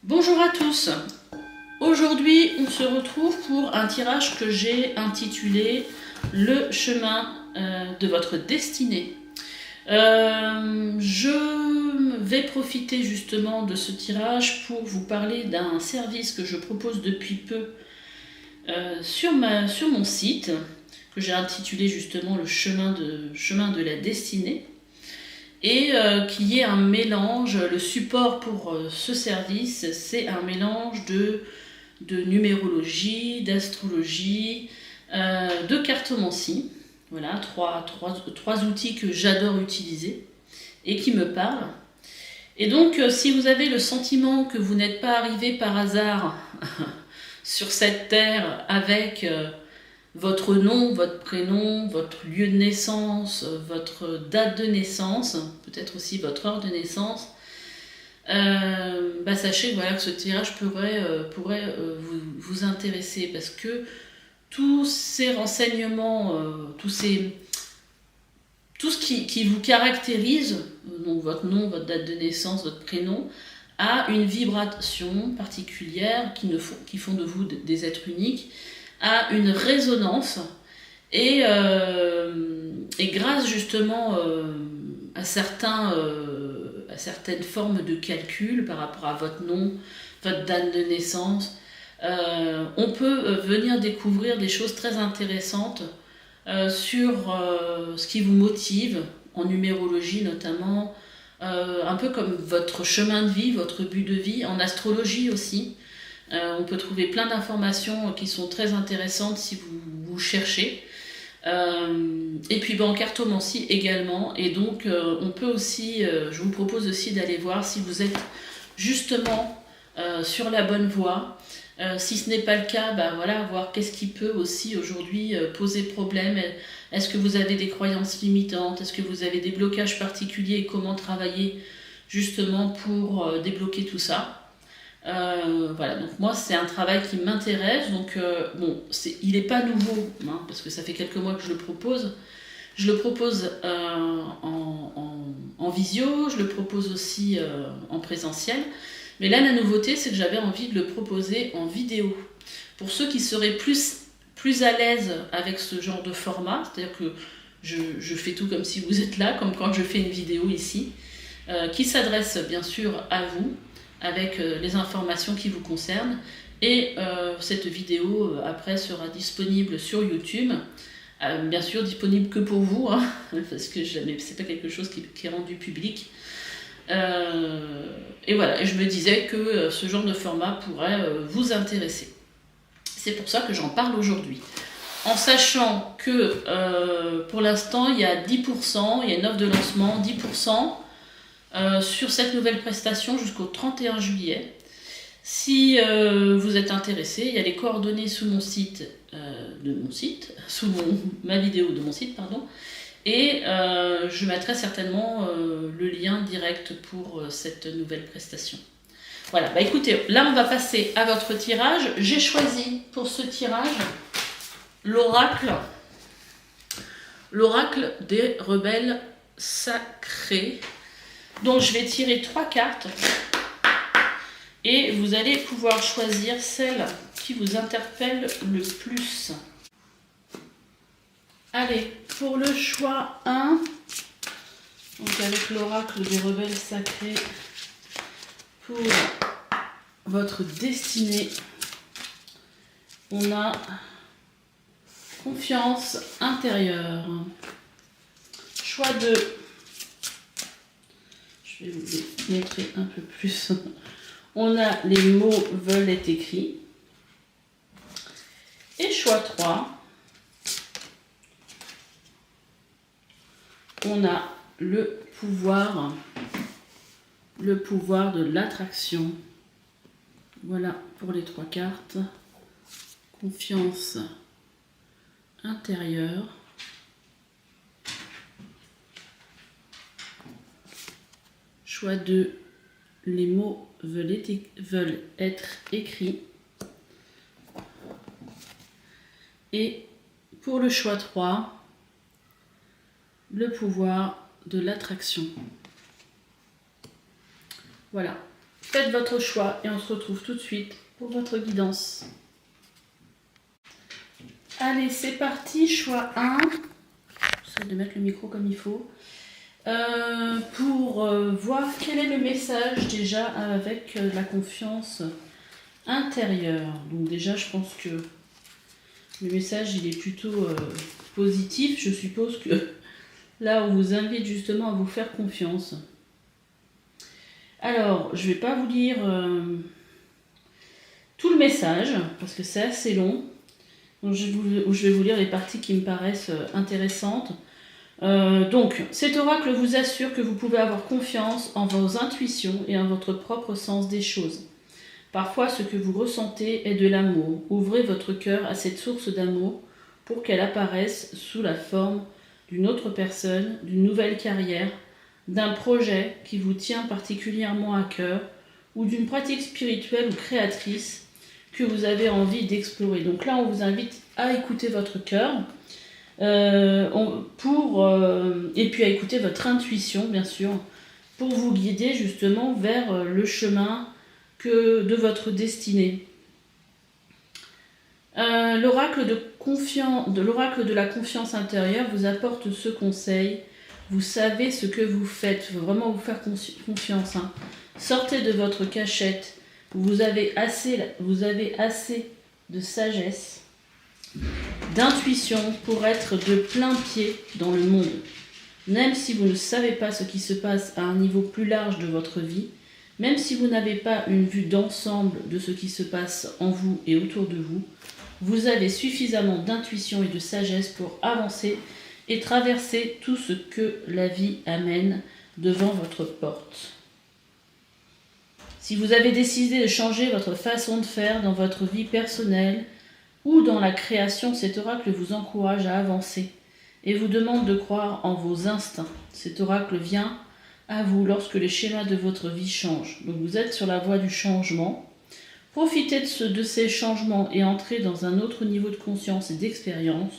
Bonjour à tous. Aujourd'hui, on se retrouve pour un tirage que j'ai intitulé Le chemin de votre destinée. Je vais profiter justement de ce tirage pour vous parler d'un service que je propose depuis peu sur mon site, que j'ai intitulé justement Le chemin de la destinée. Et qui est un mélange, le support pour ce service, c'est un mélange de numérologie, d'astrologie, de cartomancie. Voilà, trois outils que j'adore utiliser et qui me parlent. Et donc, si vous avez le sentiment que vous n'êtes pas arrivé par hasard sur cette terre avec votre nom, votre prénom, votre lieu de naissance, votre date de naissance, peut-être aussi votre heure de naissance, sachez voilà, que ce tirage pourrait vous intéresser parce que tous ces renseignements, tout ce qui vous caractérise, donc votre nom, votre date de naissance, votre prénom, a une vibration particulière qui font de vous des êtres uniques, a une résonance et grâce justement à certaines formes de calcul par rapport à votre nom, votre date de naissance, on peut venir découvrir des choses très intéressantes sur ce qui vous motive, en numérologie notamment, un peu comme votre chemin de vie, votre but de vie, en astrologie aussi. On peut trouver plein d'informations qui sont très intéressantes si vous cherchez. Et puis en cartomancie également. Et donc on peut aussi, je vous propose aussi d'aller voir si vous êtes justement sur la bonne voie. Si ce n'est pas le cas, voilà, voir qu'est-ce qui peut aussi aujourd'hui poser problème. Est-ce que vous avez des croyances limitantes? Est-ce que vous avez des blocages particuliers et comment travailler justement pour débloquer tout ça? Voilà, donc moi c'est un travail qui m'intéresse, donc il n'est pas nouveau, hein, parce que ça fait quelques mois que je le propose. Je le propose en visio, je le propose aussi en présentiel, mais là la nouveauté c'est que j'avais envie de le proposer en vidéo. Pour ceux qui seraient plus à l'aise avec ce genre de format, c'est-à-dire que je fais tout comme si vous êtes là, comme quand je fais une vidéo ici, qui s'adresse bien sûr à vous, avec les informations qui vous concernent. Et cette vidéo, après, sera disponible sur YouTube. Bien sûr, disponible que pour vous, hein, parce que c'est pas quelque chose qui est rendu public. Et voilà, et je me disais que ce genre de format pourrait vous intéresser. C'est pour ça que j'en parle aujourd'hui. En sachant que pour l'instant, il y a 10%, il y a une offre de lancement, 10%, sur cette nouvelle prestation jusqu'au 31 juillet. Si vous êtes intéressé, il y a les coordonnées sous mon site, ma vidéo de mon site, pardon, et je mettrai certainement le lien direct pour cette nouvelle prestation. Voilà, écoutez, là on va passer à votre tirage. J'ai choisi pour ce tirage l'oracle des rebelles sacrés. Donc je vais tirer 3 cartes et vous allez pouvoir choisir celle qui vous interpelle le plus. Allez, pour le choix 1, donc avec l'oracle des rebelles sacrés pour votre destinée, on a confiance intérieure. Choix 2. Je vais vous les montrer un peu plus. On a les mots veulent être écrits. Et choix 3. On a le pouvoir de l'attraction. Voilà pour les 3 cartes. Confiance intérieure. Choix 2, les mots veulent être écrits. Et pour le choix 3, le pouvoir de l'attraction. Voilà. Faites votre choix et on se retrouve tout de suite pour votre guidance. Allez, c'est parti, choix 1. J'essaie de mettre le micro comme il faut. Pour voir quel est le message déjà avec la confiance intérieure. Donc déjà, je pense que le message, il est plutôt positif. Je suppose que là, on vous invite justement à vous faire confiance. Alors, je ne vais pas vous lire tout le message, parce que c'est assez long. Donc, je vais vous lire les parties qui me paraissent intéressantes. Donc, cet oracle vous assure que vous pouvez avoir confiance en vos intuitions et en votre propre sens des choses. Parfois, ce que vous ressentez est de l'amour. Ouvrez votre cœur à cette source d'amour pour qu'elle apparaisse sous la forme d'une autre personne, d'une nouvelle carrière, d'un projet qui vous tient particulièrement à cœur ou d'une pratique spirituelle ou créatrice que vous avez envie d'explorer. Donc là, on vous invite à écouter votre cœur et puis à écouter votre intuition, bien sûr, pour vous guider justement vers le chemin de votre destinée. L'oracle de la confiance intérieure vous apporte ce conseil. Vous savez ce que vous faites. Il faut vraiment vous faire confiance. Sortez de votre cachette. Vous avez assez de sagesse, d'intuition pour être de plein pied dans le monde. Même si vous ne savez pas ce qui se passe à un niveau plus large de votre vie, même si vous n'avez pas une vue d'ensemble de ce qui se passe en vous et autour de vous, vous avez suffisamment d'intuition et de sagesse pour avancer et traverser tout ce que la vie amène devant votre porte. Si vous avez décidé de changer votre façon de faire dans votre vie personnelle ou dans la création, cet oracle vous encourage à avancer et vous demande de croire en vos instincts. Cet oracle vient à vous lorsque les schémas de votre vie changent. Donc vous êtes sur la voie du changement. Profitez de ces changements et entrez dans un autre niveau de conscience et d'expérience.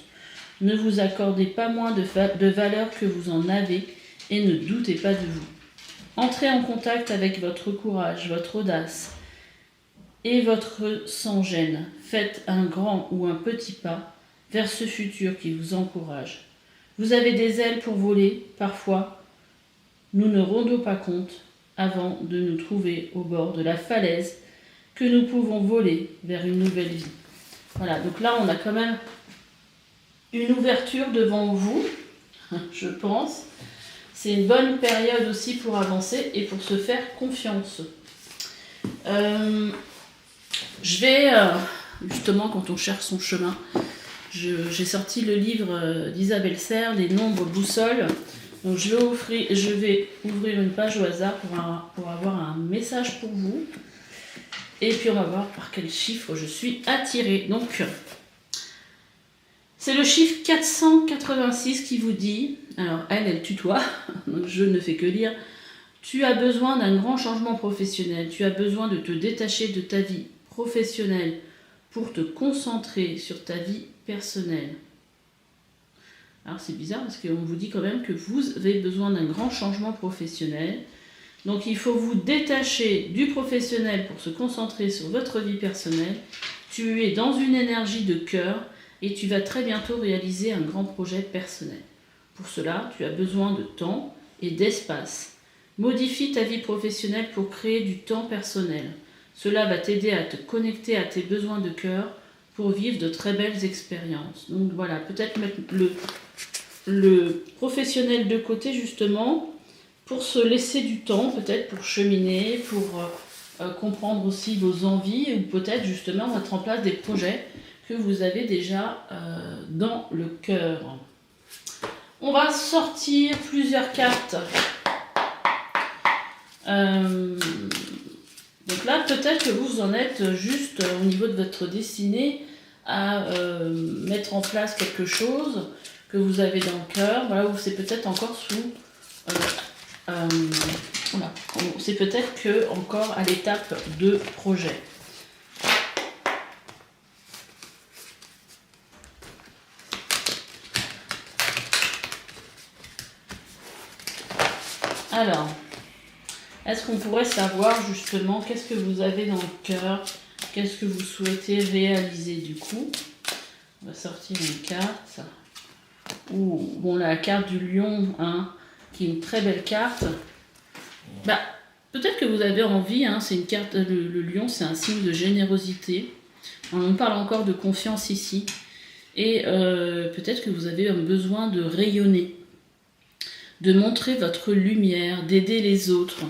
Ne vous accordez pas moins de valeur que vous en avez et ne doutez pas de vous. Entrez en contact avec votre courage, votre audace et votre sans-gêne. Faites un grand ou un petit pas vers ce futur qui vous encourage. Vous avez des ailes pour voler, parfois. Nous ne rendons pas compte avant de nous trouver au bord de la falaise que nous pouvons voler vers une nouvelle vie. Voilà, donc là on a quand même une ouverture devant vous, je pense. C'est une bonne période aussi pour avancer et pour se faire confiance. Je vais, justement, quand on cherche son chemin, j'ai sorti le livre d'Isabelle Serre, Les nombres boussoles. Donc je vais ouvrir une page au hasard pour avoir un message pour vous. Et puis on va voir par quel chiffre je suis attirée. Donc c'est le chiffre 486 qui vous dit, alors elle tutoie, donc je ne fais que lire. Tu as besoin d'un grand changement professionnel. Tu as besoin de te détacher de ta vie professionnelle pour te concentrer sur ta vie personnelle. Alors c'est bizarre parce qu'on vous dit quand même que vous avez besoin d'un grand changement professionnel. Donc il faut vous détacher du professionnel pour se concentrer sur votre vie personnelle. Tu es dans une énergie de cœur et tu vas très bientôt réaliser un grand projet personnel. Pour cela, tu as besoin de temps et d'espace. Modifie ta vie professionnelle pour créer du temps personnel. Cela va t'aider à te connecter à tes besoins de cœur pour vivre de très belles expériences. Donc voilà, peut-être mettre le professionnel de côté justement pour se laisser du temps, peut-être pour cheminer, pour comprendre aussi vos envies ou peut-être justement mettre en place des projets que vous avez déjà dans le cœur. On va sortir plusieurs cartes. Donc là, peut-être que vous en êtes juste au niveau de votre destinée à mettre en place quelque chose que vous avez dans le cœur. Voilà, ou c'est peut-être encore voilà. C'est peut-être que encore à l'étape de projet. Alors, Est-ce qu'on pourrait savoir justement qu'est-ce que vous avez dans le cœur? Qu'est-ce que vous souhaitez réaliser du coup? On va sortir une carte. Ouh, bon, la carte du lion, hein, qui est une très belle carte. Bah, peut-être que vous avez envie, hein, c'est une carte, le lion, c'est un signe de générosité. On parle encore de confiance ici. Et peut-être que vous avez un besoin de rayonner, de montrer votre lumière, d'aider les autres.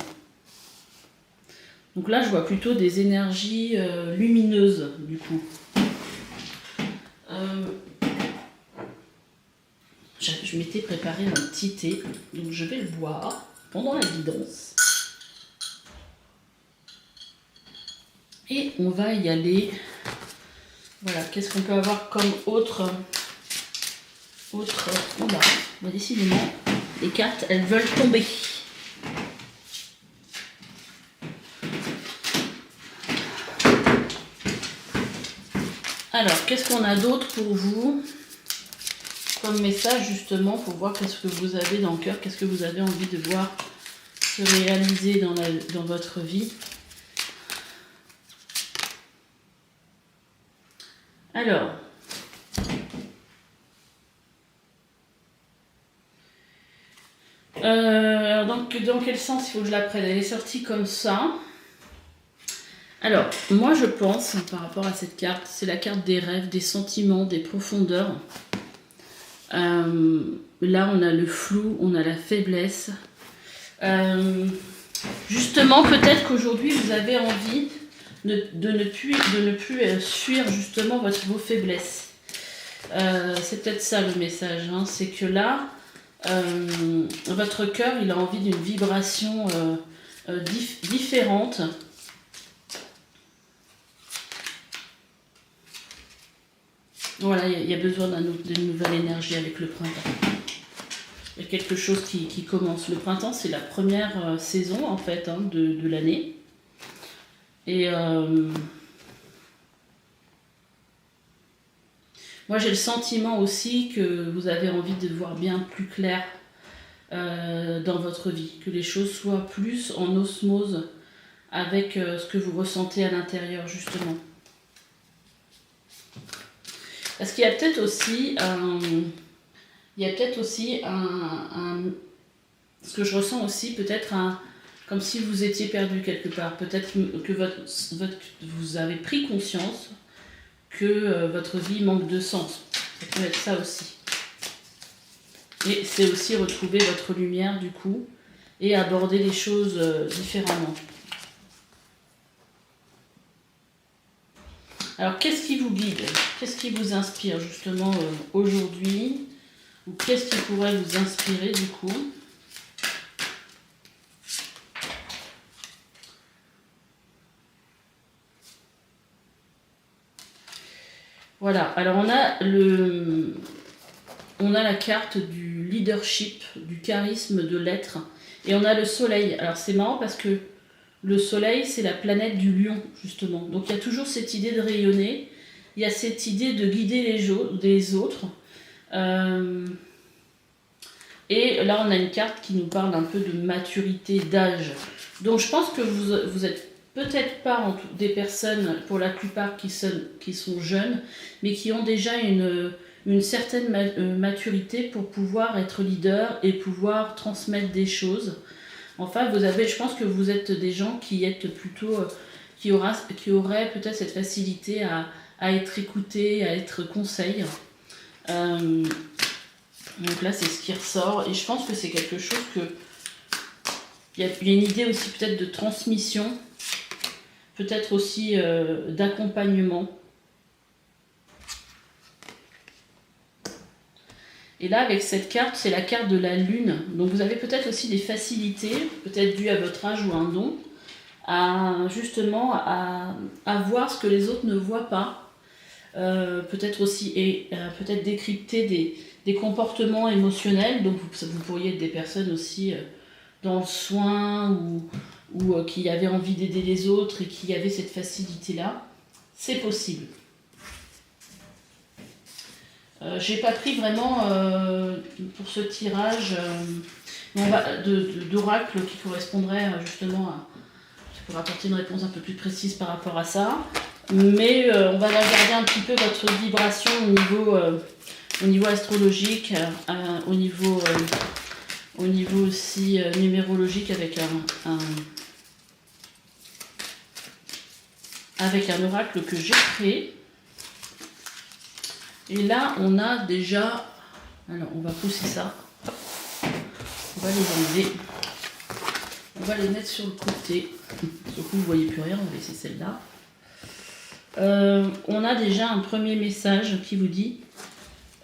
Donc là, je vois plutôt des énergies lumineuses, du coup. Je m'étais préparé un petit thé, donc je vais le boire pendant la guidance. Et on va y aller. Voilà, qu'est-ce qu'on peut avoir comme autre... Oula, bah décidément, les cartes, elles veulent tomber. Alors, qu'est-ce qu'on a d'autre pour vous comme message, justement, pour voir qu'est-ce que vous avez dans le cœur, qu'est-ce que vous avez envie de voir se réaliser dans votre vie. Alors, donc, dans quel sens il faut que je la prenne? Elle est sortie comme ça. Alors, moi je pense, par rapport à cette carte, c'est la carte des rêves, des sentiments, des profondeurs. Là, on a le flou, on a la faiblesse. Justement, peut-être qu'aujourd'hui, vous avez envie de ne plus fuir justement vos faiblesses. C'est peut-être ça le message, hein, c'est que là, votre cœur, il a envie d'une vibration différente. Voilà, il y a besoin d'une nouvelle énergie avec le printemps. Il y a quelque chose qui commence. Le printemps, c'est la première saison, en fait, hein, de l'année. Et moi, j'ai le sentiment aussi que vous avez envie de voir bien plus clair dans votre vie. Que les choses soient plus en osmose avec ce que vous ressentez à l'intérieur, justement. Parce qu'il y a peut-être aussi ce que je ressens aussi, peut-être comme si vous étiez perdu quelque part. Peut-être que vous avez pris conscience que votre vie manque de sens. Ça peut être ça aussi. Et c'est aussi retrouver votre lumière du coup et aborder les choses différemment. Alors, qu'est-ce qui vous guide? Qu'est-ce qui vous inspire justement aujourd'hui? Ou qu'est-ce qui pourrait vous inspirer du coup? Voilà, alors on a la carte du leadership, du charisme, de l'être. Et on a le soleil. Alors c'est marrant parce que le soleil, c'est la planète du lion, justement. Donc il y a toujours cette idée de rayonner, il y a cette idée de guider les autres. Et là, on a une carte qui nous parle un peu de maturité, d'âge. Donc je pense que vous êtes peut-être pas des personnes, pour la plupart, qui sont jeunes, mais qui ont déjà une certaine maturité pour pouvoir être leader et pouvoir transmettre des choses. Enfin, je pense que vous êtes des gens qui êtes plutôt, qui auraient peut-être cette facilité à être écoutés, à être conseils. Donc là, c'est ce qui ressort. Et je pense que c'est quelque chose que... Il y a une idée aussi peut-être de transmission, peut-être aussi d'accompagnement. Et là, avec cette carte, c'est la carte de la lune. Donc vous avez peut-être aussi des facilités, peut-être dues à votre âge ou un don, justement à voir ce que les autres ne voient pas. Peut-être aussi, et peut-être décrypter des comportements émotionnels. Donc vous pourriez être des personnes aussi dans le soin ou qui avaient envie d'aider les autres et qui avaient cette facilité-là. C'est possible. J'ai pas pris vraiment pour ce tirage d'oracle qui correspondrait justement à... Je pourrais apporter une réponse un peu plus précise par rapport à ça. Mais on va regarder un petit peu votre vibration au niveau astrologique, au niveau aussi numérologique avec un oracle que j'ai créé. Et là, on a déjà... Alors, on va pousser ça. On va les enlever. On va les mettre sur le côté. Sauf que vous ne voyez plus rien, on va laisser celle-là. On a déjà un premier message qui vous dit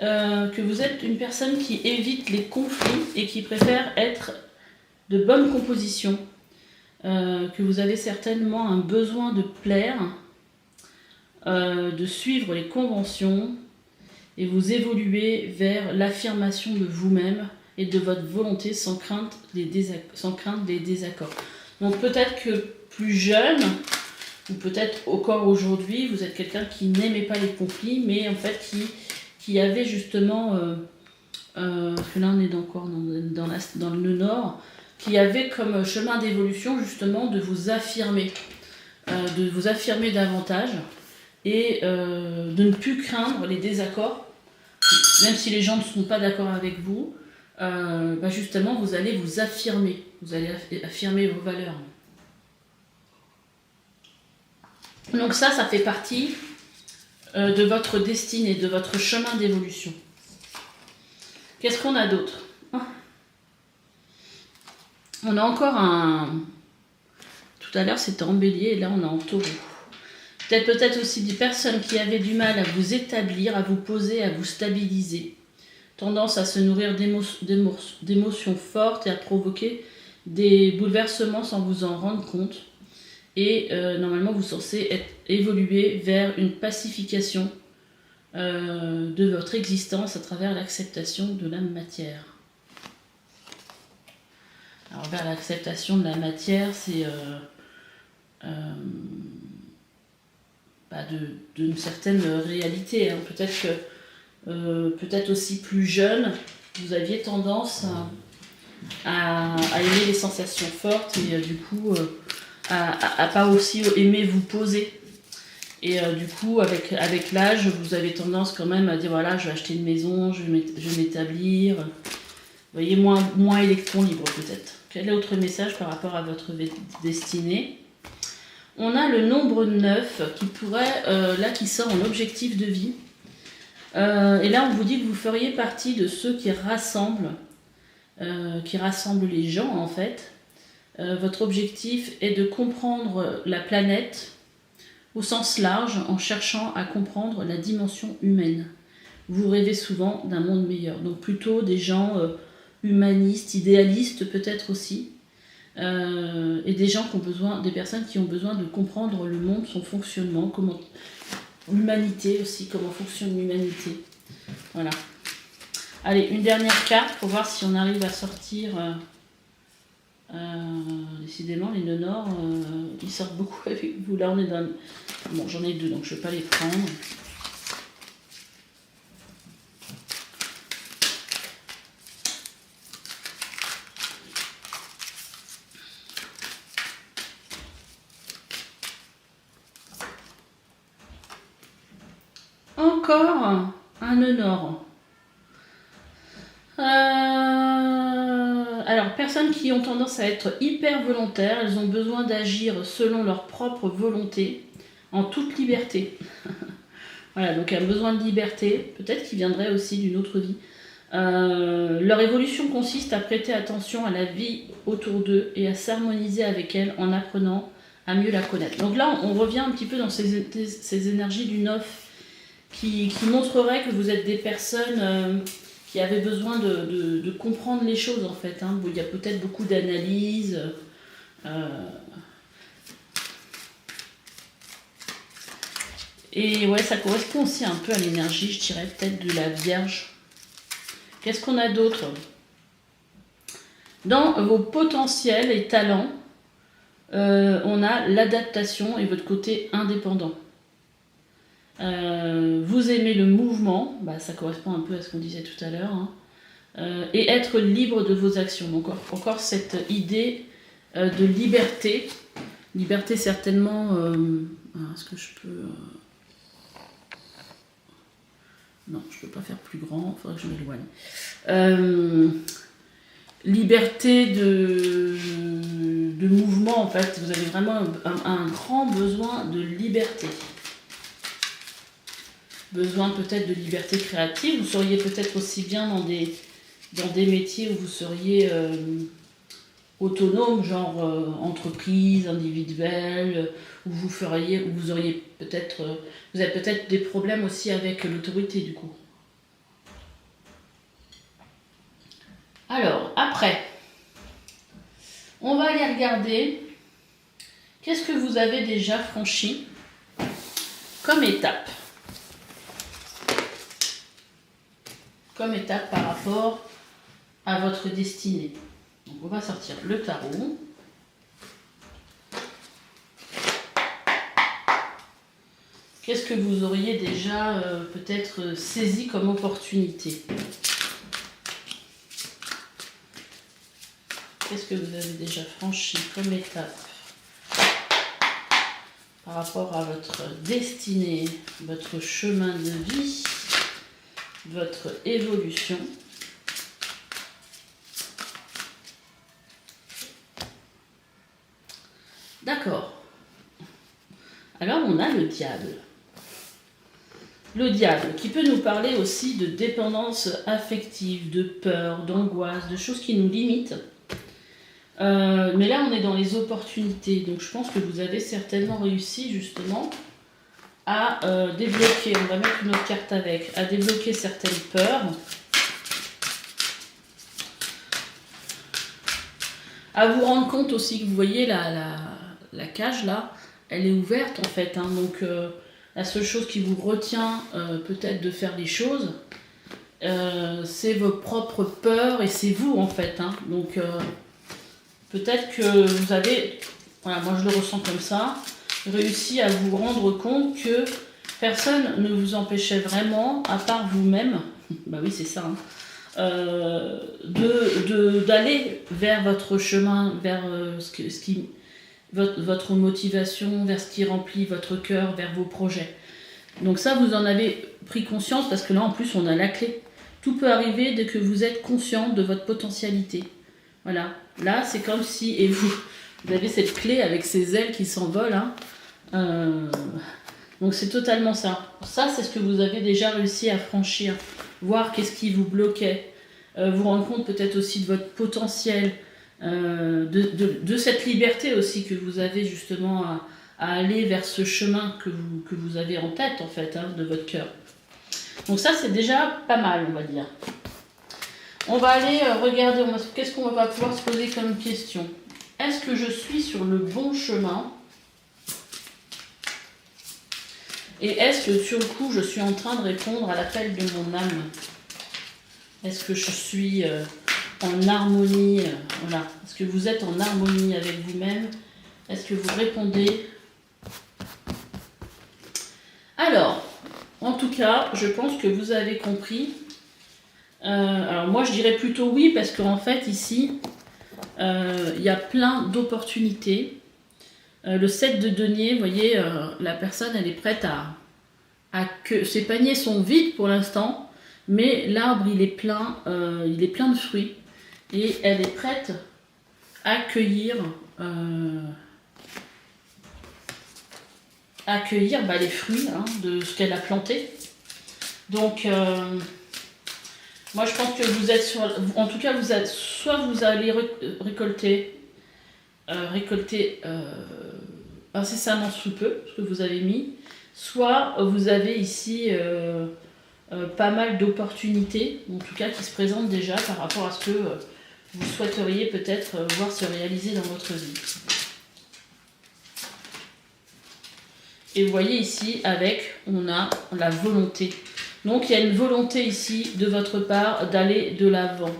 que vous êtes une personne qui évite les conflits et qui préfère être de bonne composition. Que vous avez certainement un besoin de plaire, de suivre les conventions et vous évoluez vers l'affirmation de vous-même et de votre volonté sans crainte des désaccords. Donc peut-être que plus jeune, ou peut-être encore aujourd'hui, vous êtes quelqu'un qui n'aimait pas les conflits, mais en fait qui avait justement, parce que là on est dans le nord, qui avait comme chemin d'évolution justement de vous affirmer davantage et de ne plus craindre les désaccords, même si les gens ne sont pas d'accord avec vous. Justement, vous allez vous affirmer, vous allez affirmer vos valeurs. Donc ça fait partie de votre destinée, de votre chemin d'évolution. Qu'est-ce qu'on a d'autre ? On a encore Tout à l'heure, c'était en bélier, et là, on est en taureau. Peut-être aussi des personnes qui avaient du mal à vous établir, à vous poser, à vous stabiliser. Tendance à se nourrir d'émotions fortes et à provoquer des bouleversements sans vous en rendre compte. Et normalement, vous êtes censé évoluer vers une pacification de votre existence à travers l'acceptation de la matière. Alors, vers l'acceptation de la matière, c'est d'une certaine réalité. Hein. Peut-être aussi plus jeune, vous aviez tendance à aimer les sensations fortes et du coup à pas aussi aimer vous poser. Et du coup, avec l'âge, vous avez tendance quand même à dire voilà, je vais acheter une maison, je vais m'établir. Vous voyez, moins électron libre peut-être. Quel est l'autre message par rapport à votre destinée ? On a le nombre 9 qui pourrait, qui sort en objectif de vie. Et là, on vous dit que vous feriez partie de ceux qui rassemblent les gens en fait. Votre objectif est de comprendre la planète au sens large en cherchant à comprendre la dimension humaine. Vous rêvez souvent d'un monde meilleur. Donc plutôt des gens humanistes, idéalistes peut-être aussi. Et des personnes qui ont besoin de comprendre le monde, son fonctionnement, l'humanité aussi, comment fonctionne l'humanité. Voilà. Allez, une dernière carte pour voir si on arrive à sortir. Décidément, les nœuds nord, ils sortent beaucoup avec vous. Là, on est dans. Bon, j'en ai 2, donc je ne vais pas les prendre. Encore un nœud nord. Alors, personnes qui ont tendance à être hyper volontaires, elles ont besoin d'agir selon leur propre volonté, en toute liberté. Voilà, donc un besoin de liberté, peut-être qui viendrait aussi d'une autre vie. Leur évolution consiste à prêter attention à la vie autour d'eux et à s'harmoniser avec elle en apprenant à mieux la connaître. Donc là, on revient un petit peu dans ces énergies du 9 qui montreraient que vous êtes des personnes qui avaient besoin de comprendre les choses en fait. Hein. Il y a peut-être beaucoup d'analyse. Et ouais, ça correspond aussi un peu à l'énergie, je dirais, peut-être de la Vierge. Qu'est-ce qu'on a d'autre ? Dans vos potentiels et talents, on a l'adaptation et votre côté indépendant. Vous aimez le mouvement, ça correspond un peu à ce qu'on disait tout à l'heure. Hein. et être libre de vos actions. Donc encore cette idée de liberté. Liberté certainement... est-ce que je peux... Non, je ne peux pas faire plus grand, il faudrait que je m'éloigne. Liberté de mouvement, en fait. Vous avez vraiment un grand besoin de liberté. Besoin peut-être de liberté créative. Vous seriez peut-être aussi bien dans des métiers où vous seriez autonome, genre entreprise, individuelle, où vous auriez peut-être... vous avez peut-être des problèmes aussi avec l'autorité, du coup. Alors, après, on va aller regarder qu'est-ce que vous avez déjà franchi comme étape. Comme étape par rapport à votre destinée. Donc, on va sortir le tarot. Qu'est-ce que vous auriez déjà peut-être saisi comme opportunité? Qu'est-ce que vous avez déjà franchi comme étape par rapport à votre destinée, votre chemin de vie, votre évolution? D'accord. Alors on a le diable. Le diable qui peut nous parler aussi de dépendance affective, de peur, d'angoisse, de choses qui nous limitent. Mais là on est dans les opportunités, donc je pense que vous avez certainement réussi justement à débloquer, on va mettre une autre carte avec, à débloquer certaines peurs, à vous rendre compte aussi que vous voyez la cage là, elle est ouverte en fait, hein, donc la seule chose qui vous retient peut-être de faire les choses, c'est vos propres peurs et c'est vous en fait, hein, donc peut-être que vous avez, voilà, moi je le ressens comme ça, réussi à vous rendre compte que personne ne vous empêchait vraiment, à part vous-même, bah oui c'est ça, hein, d'aller vers votre chemin, vers votre motivation, vers ce qui remplit votre cœur, vers vos projets. Donc ça vous en avez pris conscience parce que là en plus on a la clé. Tout peut arriver dès que vous êtes conscient de votre potentialité. Voilà, là c'est comme si, et vous avez cette clé avec ses ailes qui s'envolent, hein. Donc c'est totalement ça. Ça c'est ce que vous avez déjà réussi à franchir, voir qu'est-ce qui vous bloquait, vous rendre compte peut-être aussi de votre potentiel, de cette liberté aussi que vous avez justement à aller vers ce chemin que vous avez en tête en fait, hein, de votre cœur. Donc ça c'est déjà pas mal on va dire. On va aller regarder, qu'est-ce qu'on va pouvoir se poser comme question. Est-ce que je suis sur le bon chemin? Et est-ce que sur le coup, je suis en train de répondre à l'appel de mon âme? Est-ce que je suis en harmonie, voilà. Est-ce que vous êtes en harmonie avec vous-même? Est-ce que vous répondez? Alors, en tout cas, je pense que vous avez compris. Alors moi je dirais plutôt oui parce qu'en fait ici il y a plein d'opportunités. Le 7 de denier, vous voyez, la personne elle est prête à que ses paniers sont vides pour l'instant, mais l'arbre il est plein de fruits et elle est prête à accueillir les fruits, hein, de ce qu'elle a planté. Donc moi, je pense que vous êtes en tout cas, soit vous allez récolter incessamment sous peu, ce que vous avez mis, soit vous avez ici pas mal d'opportunités, en tout cas qui se présentent déjà par rapport à ce que vous souhaiteriez peut-être voir se réaliser dans votre vie. Et vous voyez ici, on a la volonté. Donc il y a une volonté ici de votre part d'aller de l'avant.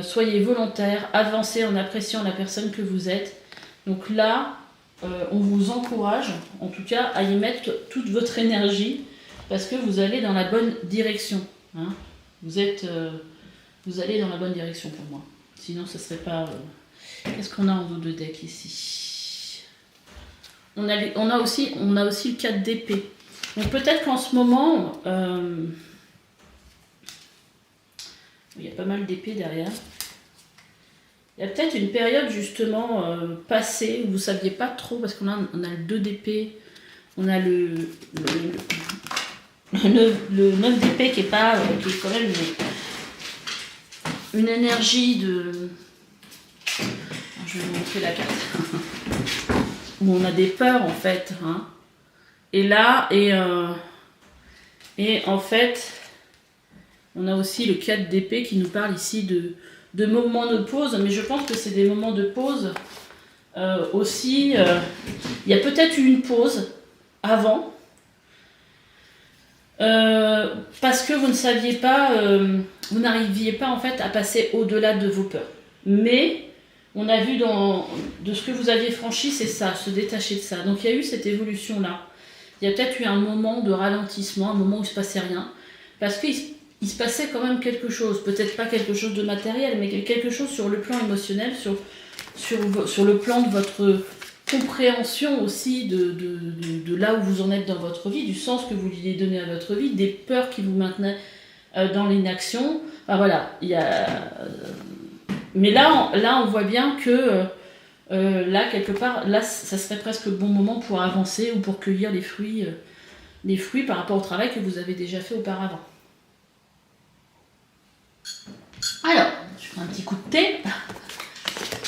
Soyez volontaire, avancez en appréciant la personne que vous êtes. Donc là, on vous encourage, en tout cas, à y mettre toute votre énergie parce que vous allez dans la bonne direction. Hein. Vous êtes Vous allez dans la bonne direction pour moi. Sinon, ce serait pas... Qu'est-ce qu'on a en dos de deck ici? On a aussi le 4 d'épée. Donc peut-être qu'en ce moment... il y a pas mal d'épées derrière. Il y a peut-être une période justement passée où vous ne saviez pas trop, parce qu'on a le 2 d'épée, on a le 9 d'épée qui est pas qui est quand même une énergie de... Je vais vous montrer la carte. Où on a des peurs en fait. Hein. Et là, et en fait, on a aussi le 4 d'épée qui nous parle ici de moments de pause, mais je pense que c'est des moments de pause aussi. Il y a peut-être eu une pause avant, parce que vous ne saviez pas, vous n'arriviez pas en fait à passer au-delà de vos peurs. Mais on a vu de ce que vous aviez franchi, c'est ça, se détacher de ça. Donc il y a eu cette évolution-là. Il y a peut-être eu un moment de ralentissement, un moment où il ne se passait rien, parce qu'il se passait quand même quelque chose, peut-être pas quelque chose de matériel, mais quelque chose sur le plan émotionnel, sur le plan de votre compréhension aussi de là où vous en êtes dans votre vie, du sens que vous vouliez donner à votre vie, des peurs qui vous maintenaient dans l'inaction. Enfin, voilà, il y a... Mais là, on voit bien que là, quelque part, là, ça serait presque le bon moment pour avancer ou pour cueillir les fruits par rapport au travail que vous avez déjà fait auparavant. Alors, je prends un petit coup de thé.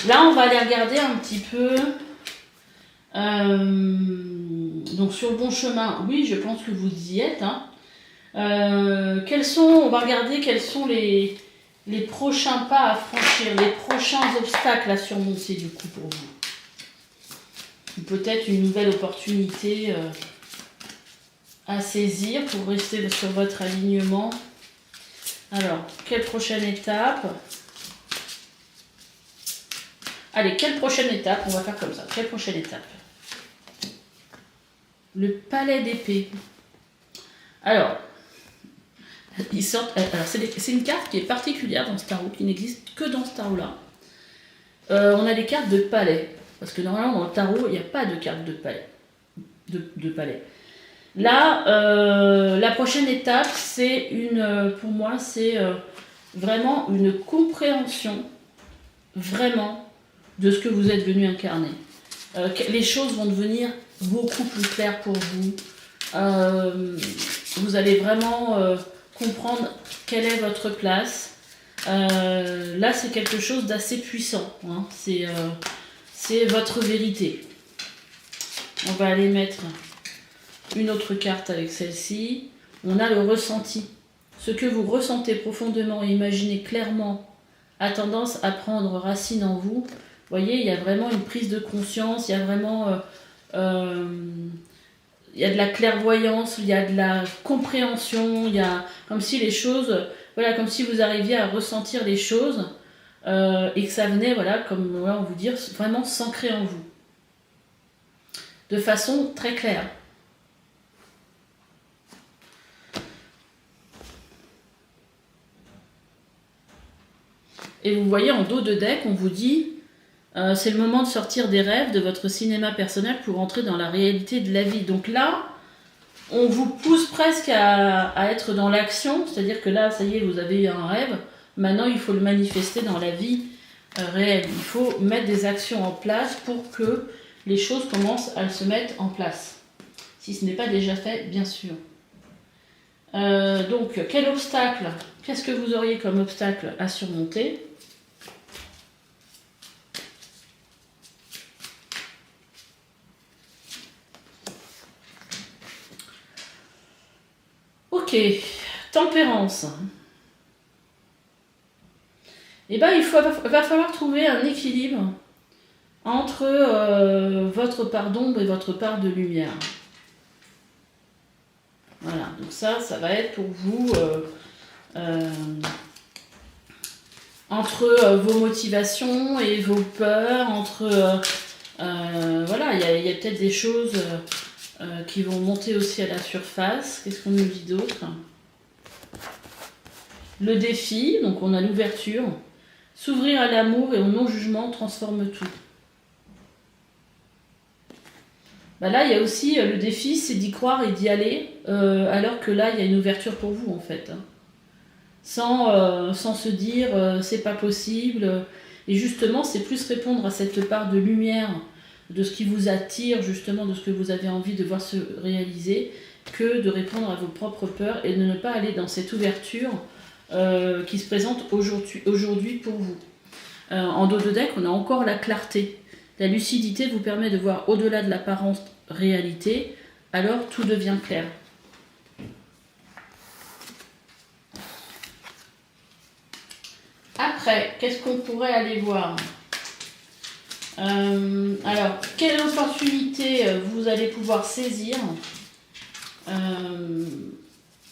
Là, on va aller regarder un petit peu. Donc, sur le bon chemin, oui, je pense que vous y êtes. Hein. On va regarder quels sont les prochains pas à franchir, les prochains obstacles à surmonter du coup pour vous. Ou peut-être une nouvelle opportunité à saisir pour rester sur votre alignement. Alors, quelle prochaine étape? Allez, quelle prochaine étape? On va faire comme ça. Quelle prochaine étape? Le palais d'épée. Alors, c'est une carte qui est particulière dans ce tarot, qui n'existe que dans ce tarot-là. On a les cartes de palais. Parce que normalement, dans le tarot, il n'y a pas de carte de palais. De palais. Là, la prochaine étape, pour moi, c'est vraiment une compréhension, vraiment, de ce que vous êtes venu incarner. Les choses vont devenir beaucoup plus claires pour vous. Vous allez vraiment comprendre quelle est votre place. Là, c'est quelque chose d'assez puissant. Hein. C'est votre vérité. On va aller mettre une autre carte avec celle-ci. On a le ressenti. Ce que vous ressentez profondément et imaginez clairement a tendance à prendre racine en vous. Vous voyez, il y a vraiment une prise de conscience, il y a vraiment... il y a de la clairvoyance, il y a de la compréhension, il y a comme si les choses... Voilà, comme si vous arriviez à ressentir les choses et que ça venait, voilà, comme on va vous dire, vraiment s'ancrer en vous. De façon très claire. Et vous voyez en dos de deck, on vous dit c'est le moment de sortir des rêves de votre cinéma personnel pour entrer dans la réalité de la vie. Donc là, on vous pousse presque à être dans l'action, c'est-à-dire que là, ça y est, vous avez un rêve, maintenant il faut le manifester dans la vie réelle. Il faut mettre des actions en place pour que les choses commencent à se mettre en place. Si ce n'est pas déjà fait, bien sûr. Donc, quel obstacle? Qu'est-ce que vous auriez comme obstacle à surmonter? Ok, tempérance. Eh bien, va falloir trouver un équilibre entre votre part d'ombre et votre part de lumière. Voilà, donc ça va être pour vous entre vos motivations et vos peurs, voilà, il y a peut-être des choses qui vont monter aussi à la surface. Qu'est-ce qu'on nous dit d'autre? Le défi, donc on a l'ouverture. S'ouvrir à l'amour et au non-jugement transforme tout. Bah là, il y a aussi le défi, c'est d'y croire et d'y aller, alors que là, il y a une ouverture pour vous, en fait. Hein. Sans se dire, c'est pas possible. Et justement, c'est plus répondre à cette part de lumière, de ce qui vous attire, justement, de ce que vous avez envie de voir se réaliser, que de répondre à vos propres peurs et de ne pas aller dans cette ouverture qui se présente aujourd'hui pour vous. En dos de deck, on a encore la clarté. La lucidité vous permet de voir au-delà de l'apparente réalité, alors tout devient clair. Après, qu'est-ce qu'on pourrait aller voir ? Alors, quelle opportunité vous allez pouvoir saisir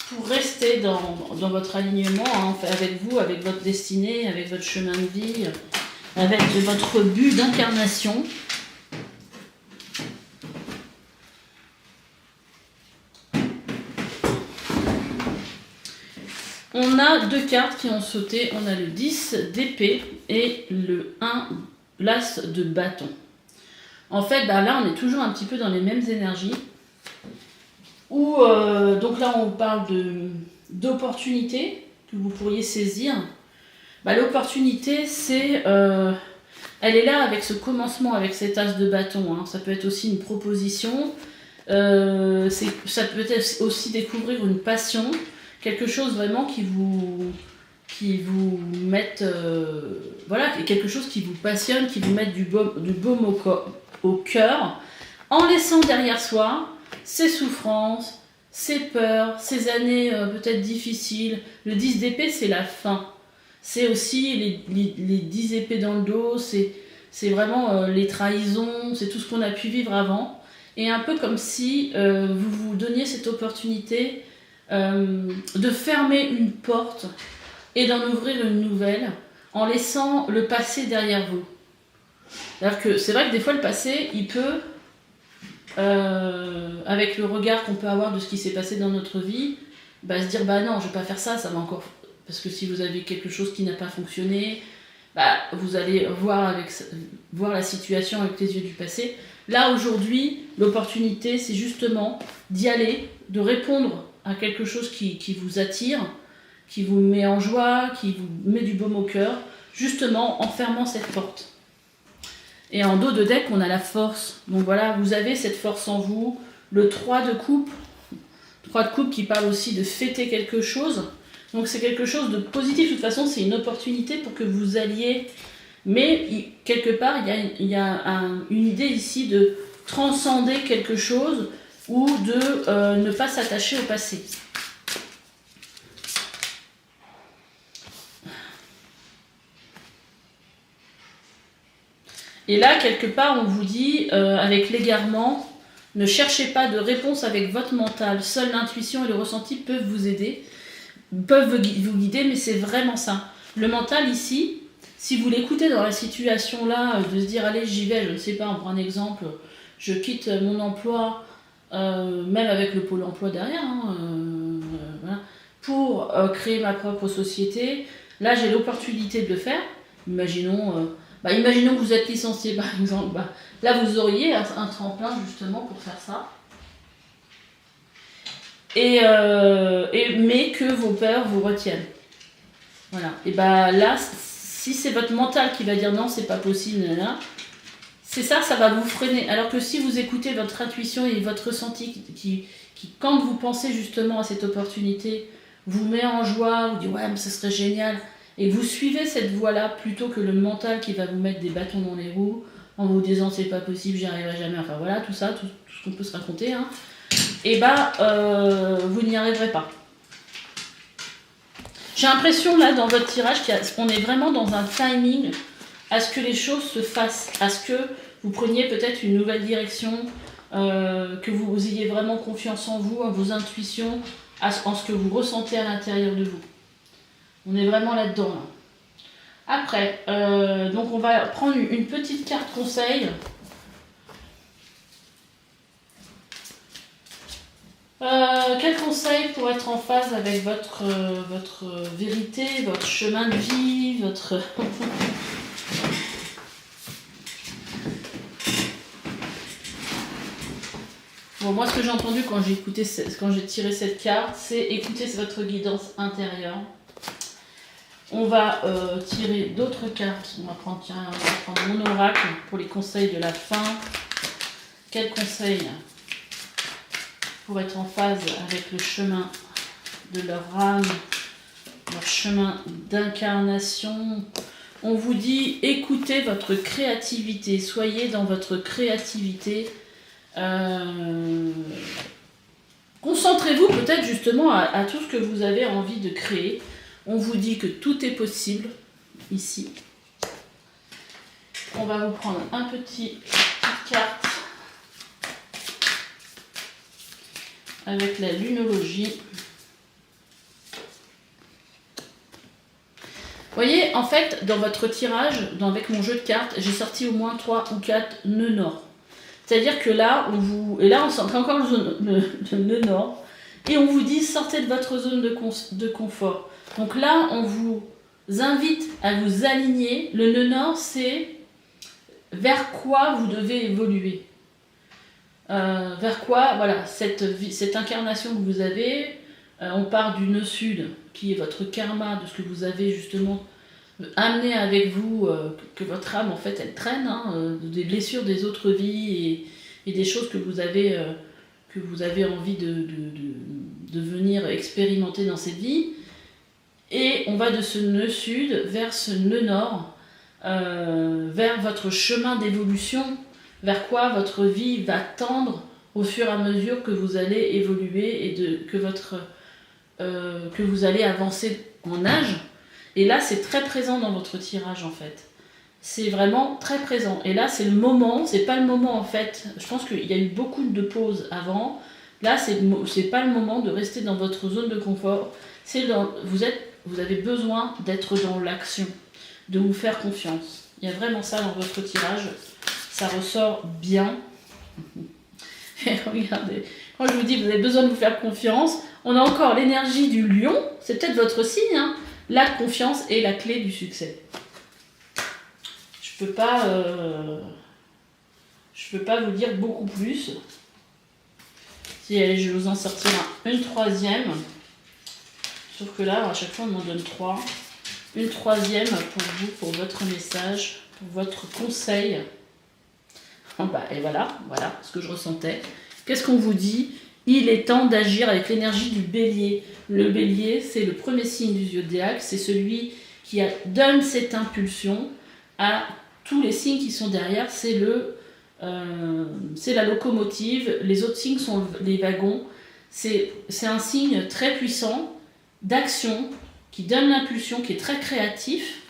pour rester dans votre alignement, hein, avec vous, avec votre destinée, avec votre chemin de vie, avec votre but d'incarnation. On a deux cartes qui ont sauté, on a le 10 d'épée et le 1 l'as de bâton. En fait, bah là on est toujours un petit peu dans les mêmes énergies. Donc là on parle d'opportunités que vous pourriez saisir. Bah, l'opportunité c'est... elle est là avec ce commencement, avec cet as de bâton. Hein. Ça peut être aussi une proposition. Ça peut être aussi découvrir une passion. Quelque chose vraiment qui vous mette... voilà, quelque chose qui vous passionne, qui vous mette du baume au cœur. En laissant derrière soi ses souffrances, ses peurs, ces années peut-être difficiles. Le 10 d'épée, c'est la fin. C'est aussi les 10 épées dans le dos, c'est vraiment les trahisons, c'est tout ce qu'on a pu vivre avant. Et un peu comme si vous vous donniez cette opportunité de fermer une porte et d'en ouvrir une nouvelle en laissant le passé derrière vous. C'est-à-dire que c'est vrai que des fois le passé, il peut, avec le regard qu'on peut avoir de ce qui s'est passé dans notre vie, bah, se dire bah non, je vais pas faire ça, ça va encore... Parce que si vous avez quelque chose qui n'a pas fonctionné, bah, vous allez voir la situation avec les yeux du passé. Là, aujourd'hui, l'opportunité, c'est justement d'y aller, de répondre à quelque chose qui vous attire, qui vous met en joie, qui vous met du baume au cœur, justement en fermant cette porte. Et en dos de deck, on a la force. Donc voilà, vous avez cette force en vous. Le 3 de coupe. 3 de coupe qui parle aussi de fêter quelque chose. Donc c'est quelque chose de positif. De toute façon, c'est une opportunité pour que vous alliez... Mais quelque part, il y a une idée ici de transcender quelque chose ou de ne pas s'attacher au passé. Et là, quelque part, on vous dit, avec l'égarement, ne cherchez pas de réponse avec votre mental. Seule l'intuition et le ressenti peuvent vous aider, peuvent vous guider, mais c'est vraiment ça. Le mental, ici, si vous l'écoutez dans la situation là, de se dire, allez, j'y vais, je ne sais pas, on prend un exemple, je quitte mon emploi, même avec le pôle emploi derrière, hein, voilà, pour créer ma propre société. Là, j'ai l'opportunité de le faire. Imaginons que vous êtes licencié, par exemple. Là, vous auriez un tremplin, justement, pour faire ça. Mais que vos peurs vous retiennent. Voilà. Et là, si c'est votre mental qui va dire non, c'est pas possible, c'est ça va vous freiner. Alors que si vous écoutez votre intuition et votre ressenti qui quand vous pensez justement à cette opportunité, vous met en joie, vous dit ouais, mais ce serait génial, et vous suivez cette voie-là plutôt que le mental qui va vous mettre des bâtons dans les roues en vous disant c'est pas possible, j'y arriverai jamais, enfin voilà, tout ça, tout ce qu'on peut se raconter, hein, et vous n'y arriverez pas. J'ai l'impression là dans votre tirage qu'on est vraiment dans un timing à ce que les choses se fassent, à ce que vous preniez peut-être une nouvelle direction, que vous ayez vraiment confiance en vous, en vos intuitions, en ce que vous ressentez à l'intérieur de vous. On est vraiment là-dedans. Là. Après, donc on va prendre une petite carte conseil. Quel conseil pour être en phase avec votre vérité, votre chemin de vie, votre... Bon, moi, ce que j'ai entendu quand j'ai tiré cette carte, c'est écouter votre guidance intérieure. On va tirer d'autres cartes. On va prendre mon oracle pour les conseils de la fin. Quel conseil pour être en phase avec le chemin de leur âme, leur chemin d'incarnation? On vous dit, écoutez votre créativité, soyez dans votre créativité. Concentrez-vous peut-être justement à tout ce que vous avez envie de créer. On vous dit que tout est possible ici. On va vous prendre une petite carte avec la lunologie. Vous voyez, en fait, dans votre tirage, avec mon jeu de cartes, j'ai sorti au moins 3 ou 4 nœuds nord. C'est-à-dire que là, et là, on sent encore le nœud nord, et on vous dit, sortez de votre zone de confort. Donc là, on vous invite à vous aligner. Le nœud nord, c'est vers quoi vous devez évoluer. Vers quoi, voilà, cette incarnation que vous avez, on part du nœud sud, qui est votre karma, de ce que vous avez justement amené avec vous, que votre âme, en fait, elle traîne, des blessures des autres vies et des choses que vous avez envie de venir expérimenter dans cette vie. Et on va de ce nœud sud vers ce nœud nord, vers votre chemin d'évolution, vers quoi votre vie va tendre au fur et à mesure que vous allez évoluer et que vous allez avancer en âge. Et là, c'est très présent dans votre tirage, en fait. C'est vraiment très présent. Et là, c'est le moment, c'est pas le moment, en fait. Je pense qu'il y a eu beaucoup de pauses avant. Là, c'est pas le moment de rester dans votre zone de confort. Vous avez besoin d'être dans l'action, de vous faire confiance. Il y a vraiment ça dans votre tirage. Ça ressort bien. Et regardez, quand je vous dis que vous avez besoin de vous faire confiance, on a encore l'énergie du lion. C'est peut-être votre signe, hein. La confiance est la clé du succès. Je peux pas vous dire beaucoup plus. Si allez, je vais vous en sortir une troisième. Sauf que là, à chaque fois, on m'en donne 3. Une troisième pour vous, pour votre message, pour votre conseil. Et voilà ce que je ressentais. Qu'est-ce qu'on vous dit? Il est temps d'agir avec l'énergie du bélier. Le bélier, c'est le premier signe du zodiaque, c'est celui qui donne cette impulsion à tous les signes qui sont derrière. C'est la locomotive, les autres signes sont les wagons. C'est un signe très puissant d'action qui donne l'impulsion, qui est très créatif.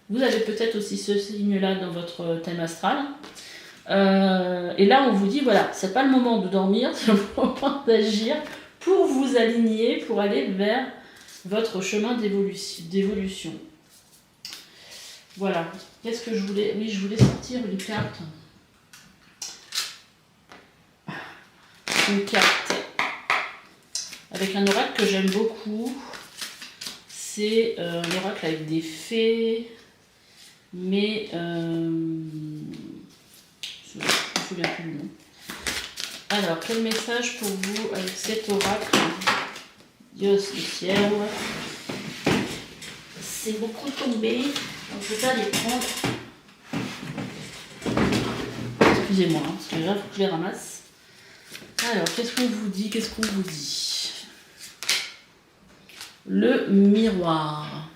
Vous avez peut-être aussi ce signe-là dans votre thème astral. Et là, on vous dit, voilà, c'est pas le moment de dormir, c'est le moment d'agir pour vous aligner, pour aller vers votre chemin d'évolution. Voilà. Qu'est-ce que je voulais... Oui, je voulais sortir une carte. Une carte avec un oracle que j'aime beaucoup. C'est un oracle avec des fées, mais... je ne me souviens plus le nom. Alors, quel message pour vous avec cet oracle? Dios du ciel. C'est beaucoup tombé, donc je ne peux pas les prendre. Excusez-moi, parce que là, il faut que je les ramasse. Alors, qu'est-ce qu'on vous dit? Le miroir.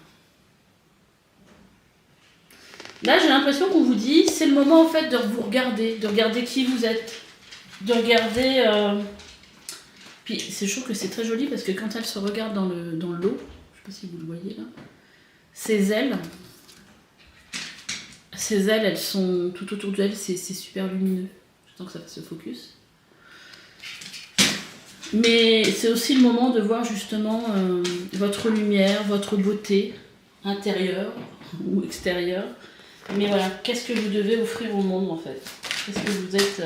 Là, j'ai l'impression qu'on vous dit, c'est le moment en fait de vous regarder, de regarder qui vous êtes, de regarder. Puis, je trouve que c'est très joli parce que quand elle se regarde dans l'eau, je sais pas si vous le voyez là, ses ailes, elles sont tout autour d'elle, c'est super lumineux. J'attends que ça fasse ce focus. Mais c'est aussi le moment de voir justement votre lumière, votre beauté intérieure ou extérieure. Mais voilà, qu'est-ce que vous devez offrir au monde en fait? Qu'est-ce que vous êtes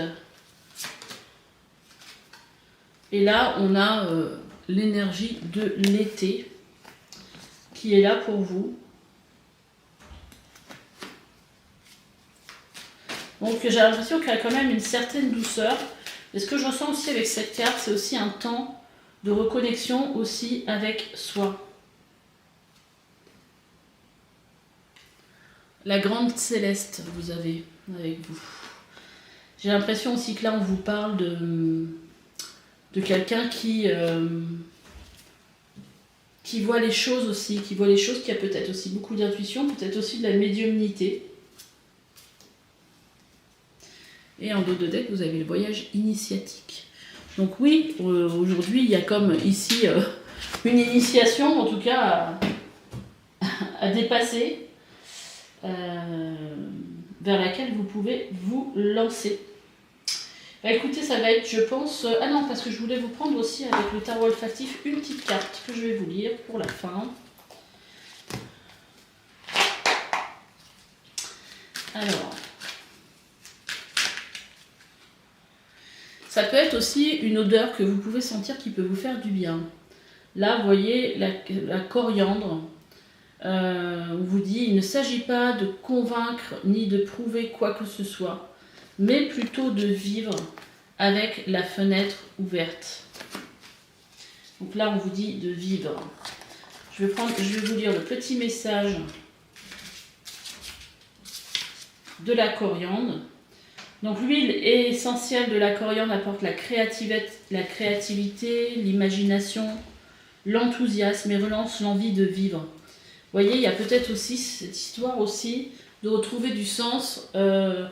Et là, on a l'énergie de l'été qui est là pour vous. Donc j'ai l'impression qu'il y a quand même une certaine douceur. Et ce que je ressens aussi avec cette carte, c'est aussi un temps de reconnexion aussi avec soi. La grande céleste, vous avez avec vous. J'ai l'impression aussi que là, on vous parle de quelqu'un qui voit les choses aussi, qui a peut-être aussi beaucoup d'intuition, peut-être aussi de la médiumnité. Et en dos de deck, vous avez le voyage initiatique. Donc oui, aujourd'hui, il y a comme ici une initiation, en tout cas, à dépasser, vers laquelle vous pouvez vous lancer. Bah écoutez, ça va être, je pense... ah non, parce que je voulais vous prendre aussi avec le tarot olfactif une petite carte que je vais vous lire pour la fin. Alors... ça peut être aussi une odeur que vous pouvez sentir qui peut vous faire du bien. Là, vous voyez la coriandre. On vous dit, il ne s'agit pas de convaincre ni de prouver quoi que ce soit, mais plutôt de vivre avec la fenêtre ouverte. Donc là, on vous dit de vivre. Je vais vous lire le petit message de la coriandre. Donc l'huile essentielle de la coriandre apporte la créativité, l'imagination, l'enthousiasme et relance l'envie de vivre. Vous voyez, il y a peut-être aussi cette histoire aussi de retrouver du sens, de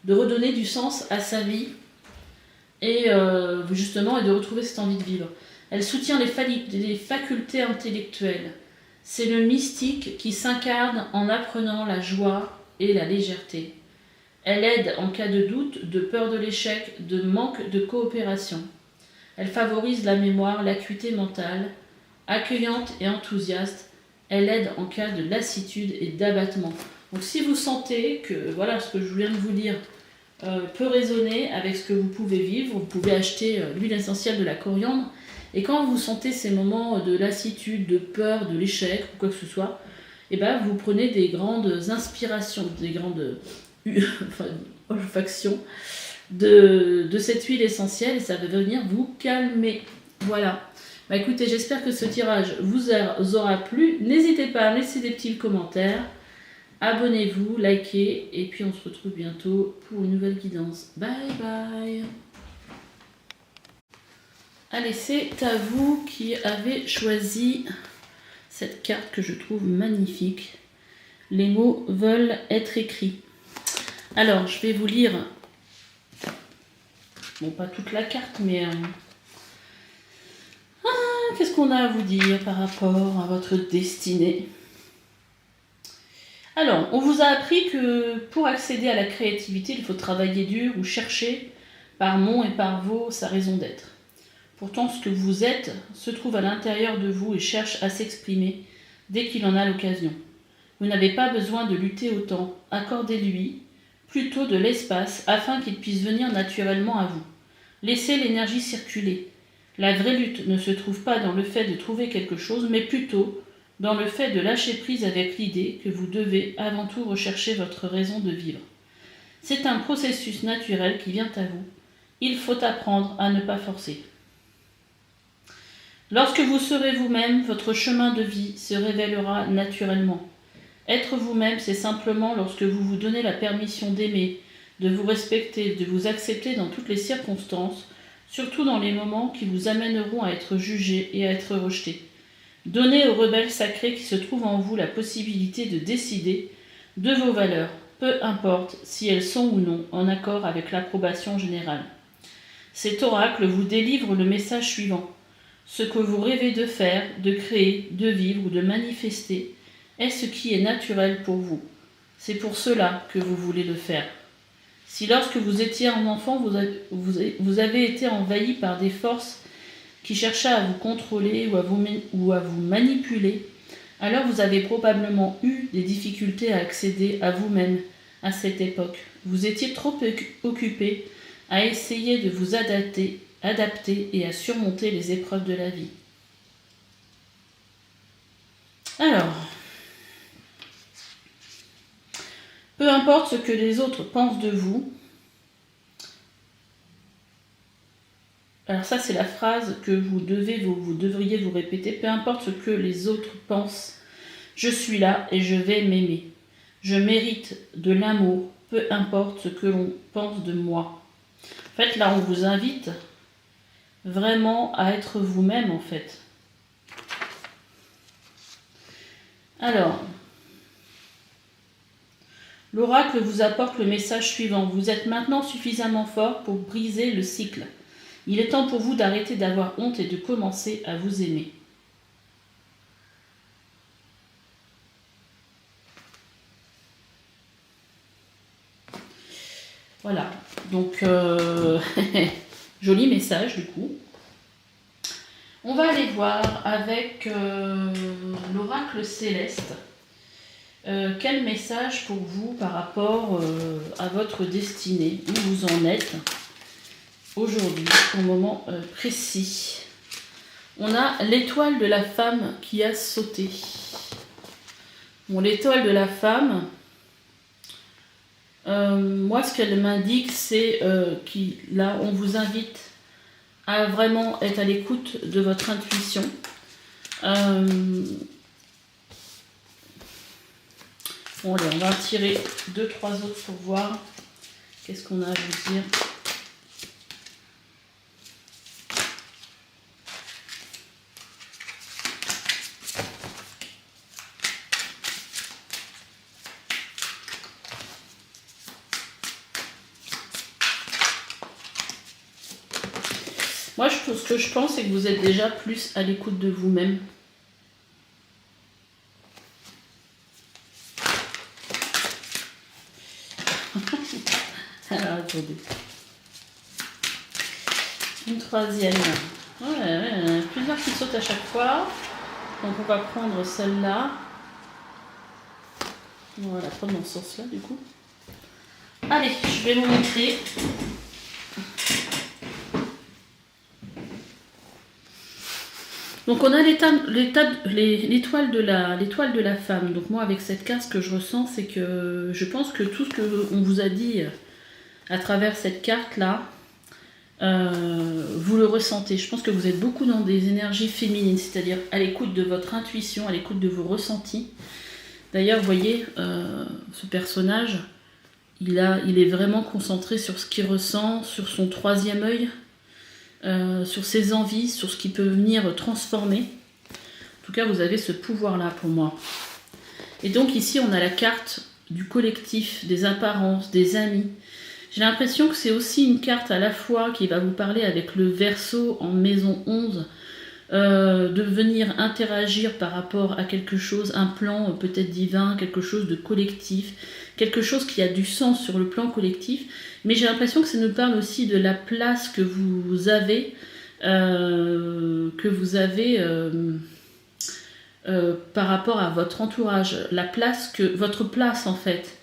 redonner du sens à sa vie et justement et de retrouver cette envie de vivre. Elle soutient les facultés intellectuelles. C'est le mystique qui s'incarne en apprenant la joie et la légèreté. Elle aide en cas de doute, de peur de l'échec, de manque de coopération. Elle favorise la mémoire, l'acuité mentale, accueillante et enthousiaste. Elle aide en cas de lassitude et d'abattement. Donc si vous sentez que voilà ce que je viens de vous dire peut résonner avec ce que vous pouvez vivre, vous pouvez acheter l'huile essentielle de la coriandre. Et quand vous sentez ces moments de lassitude, de peur, de l'échec ou quoi que ce soit, et ben vous prenez des grandes inspirations, des grandes olfaction de cette huile essentielle et ça va venir vous calmer. Voilà. Bah écoutez, j'espère que ce tirage vous aura plu. N'hésitez pas à laisser des petits commentaires. Abonnez-vous, likez et puis on se retrouve bientôt pour une nouvelle guidance. Bye bye. Allez, c'est à vous qui avez choisi cette carte que je trouve magnifique. Les mots veulent être écrits. Alors, je vais vous lire, bon, pas toute la carte, mais qu'est-ce qu'on a à vous dire par rapport à votre destinée? Alors, on vous a appris que pour accéder à la créativité, il faut travailler dur ou chercher par mon et par vos sa raison d'être. Pourtant, ce que vous êtes se trouve à l'intérieur de vous et cherche à s'exprimer dès qu'il en a l'occasion. Vous n'avez pas besoin de lutter autant, accordez-lui plutôt de l'espace afin qu'il puisse venir naturellement à vous. Laissez l'énergie circuler. La vraie lutte ne se trouve pas dans le fait de trouver quelque chose, mais plutôt dans le fait de lâcher prise avec l'idée que vous devez avant tout rechercher votre raison de vivre. C'est un processus naturel qui vient à vous. Il faut apprendre à ne pas forcer. Lorsque vous serez vous-même, votre chemin de vie se révélera naturellement. Être vous-même, c'est simplement lorsque vous vous donnez la permission d'aimer, de vous respecter, de vous accepter dans toutes les circonstances, surtout dans les moments qui vous amèneront à être jugé et à être rejeté. Donnez au rebelle sacré qui se trouve en vous la possibilité de décider de vos valeurs, peu importe si elles sont ou non en accord avec l'approbation générale. Cet oracle vous délivre le message suivant. Ce que vous rêvez de faire, de créer, de vivre ou de manifester est ce qui est naturel pour vous. C'est pour cela que vous voulez le faire. Si lorsque vous étiez un enfant, vous avez été envahi par des forces qui cherchaient à vous contrôler ou à vous manipuler, alors vous avez probablement eu des difficultés à accéder à vous-même à cette époque. Vous étiez trop occupé à essayer de vous adapter et à surmonter les épreuves de la vie. Alors, peu importe ce que les autres pensent de vous. Alors ça, c'est la phrase que vous devriez vous répéter. Peu importe ce que les autres pensent, je suis là et je vais m'aimer. Je mérite de l'amour, peu importe ce que l'on pense de moi. En fait, là, on vous invite vraiment à être vous-même, en fait. Alors, l'oracle vous apporte le message suivant. Vous êtes maintenant suffisamment fort pour briser le cycle. Il est temps pour vous d'arrêter d'avoir honte et de commencer à vous aimer. Voilà, donc joli message du coup. On va aller voir avec l'oracle céleste. Quel message pour vous par rapport à votre destinée, où vous en êtes aujourd'hui, au moment précis. On a l'étoile de la femme qui a sauté. Bon, l'étoile de la femme, moi ce qu'elle m'indique, c'est là on vous invite à vraiment être à l'écoute de votre intuition. Bon allez, on va en tirer 2-3 autres pour voir qu'est-ce qu'on a à vous dire. Moi, ce que je pense, c'est que vous êtes déjà plus à l'écoute de vous-même. Alors, attendez. Une troisième. Ouais, il y en a plusieurs qui sautent à chaque fois. Donc, on va prendre celle-là. On va la prendre dans ce sens-là, du coup. Allez, je vais vous montrer. Donc on a l'étoile de la femme. Donc moi avec cette carte, ce que je ressens, c'est que je pense que tout ce qu'on vous a dit à travers cette carte-là, vous le ressentez. Je pense que vous êtes beaucoup dans des énergies féminines, c'est-à-dire à l'écoute de votre intuition, à l'écoute de vos ressentis. D'ailleurs, vous voyez, ce personnage, il est vraiment concentré sur ce qu'il ressent, sur son troisième œil. Sur ses envies, sur ce qui peut venir transformer. En tout cas, vous avez ce pouvoir-là pour moi. Et donc ici, on a la carte du collectif, des apparences, des amis. J'ai l'impression que c'est aussi une carte à la fois qui va vous parler avec le Verseau en maison 11, de venir interagir par rapport à quelque chose, un plan peut-être divin, quelque chose de collectif, quelque chose qui a du sens sur le plan collectif. Mais j'ai l'impression que ça nous parle aussi de la place que vous avez, par rapport à votre entourage, votre place en fait.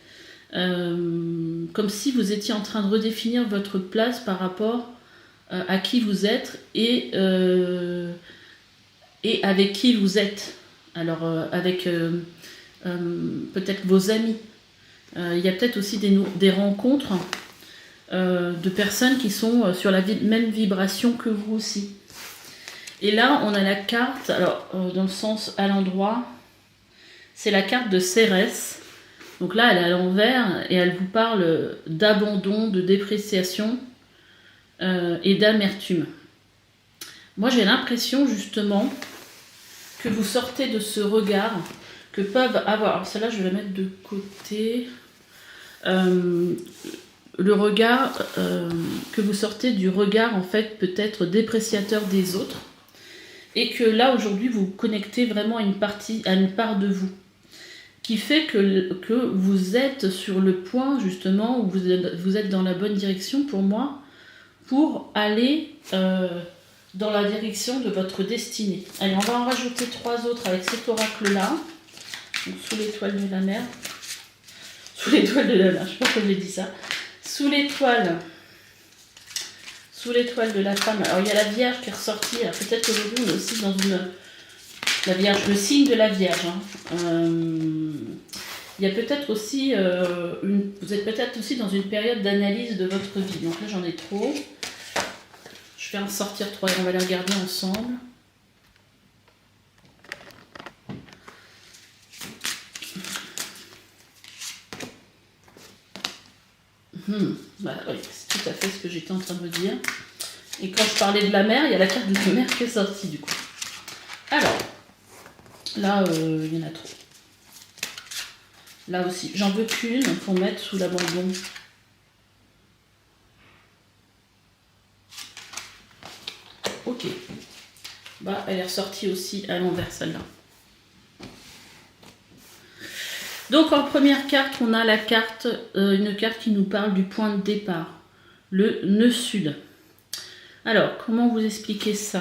Comme si vous étiez en train de redéfinir votre place par rapport à qui vous êtes et avec qui vous êtes. Alors avec peut-être vos amis. Il y a peut-être aussi des rencontres de personnes qui sont sur la même vibration que vous aussi. Et là, on a la carte, alors dans le sens à l'endroit, c'est la carte de Cérès. Donc là, elle est à l'envers et elle vous parle d'abandon, de dépréciation et d'amertume. Moi, j'ai l'impression justement que vous sortez de ce regard que peuvent avoir. Alors celle-là, je vais la mettre de côté. Le regard que vous sortez du regard en fait peut-être dépréciateur des autres et que là aujourd'hui vous connectez vraiment à une part de vous qui fait que vous êtes sur le point justement où vous êtes dans la bonne direction pour moi pour aller dans la direction de votre destinée. Allez, on va en rajouter 3 autres avec cet oracle là. Donc, sous l'étoile de la mer, je sais pas pourquoi j'ai dit ça. Sous l'étoile Sous l'étoile de la femme. Alors, il y a la Vierge qui est ressortie. Peut-être qu'aujourd'hui, on est aussi dans la Vierge, le signe de la Vierge. Il y a peut-être aussi, vous êtes peut-être aussi dans une période d'analyse de votre vie. Donc là, j'en ai trop. Je vais en sortir 3 et on va les regarder ensemble. Bah oui, c'est tout à fait ce que j'étais en train de me dire. Et quand je parlais de la mer, il y a la carte de la mer qui est sortie du coup. Alors, là, il y en a trop. Là aussi, j'en veux qu'une pour mettre sous l'abandon. Ok. Bah, elle est ressortie aussi à l'envers, celle-là. Donc, en première carte, on a la carte, une carte qui nous parle du point de départ, le nœud sud. Alors, comment vous expliquer ça?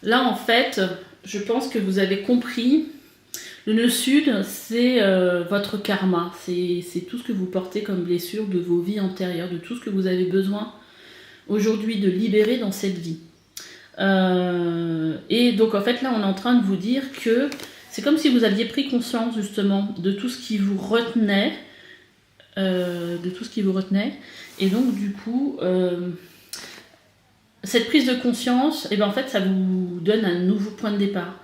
Là, en fait, je pense que vous avez compris. Le nœud sud, c'est votre karma. C'est tout ce que vous portez comme blessure de vos vies antérieures, de tout ce que vous avez besoin aujourd'hui de libérer dans cette vie. Et donc, en fait, là, on est en train de vous dire que c'est comme si vous aviez pris conscience, justement, de tout ce qui vous retenait. Et donc, du coup, cette prise de conscience, et ben, en fait, ça vous donne un nouveau point de départ.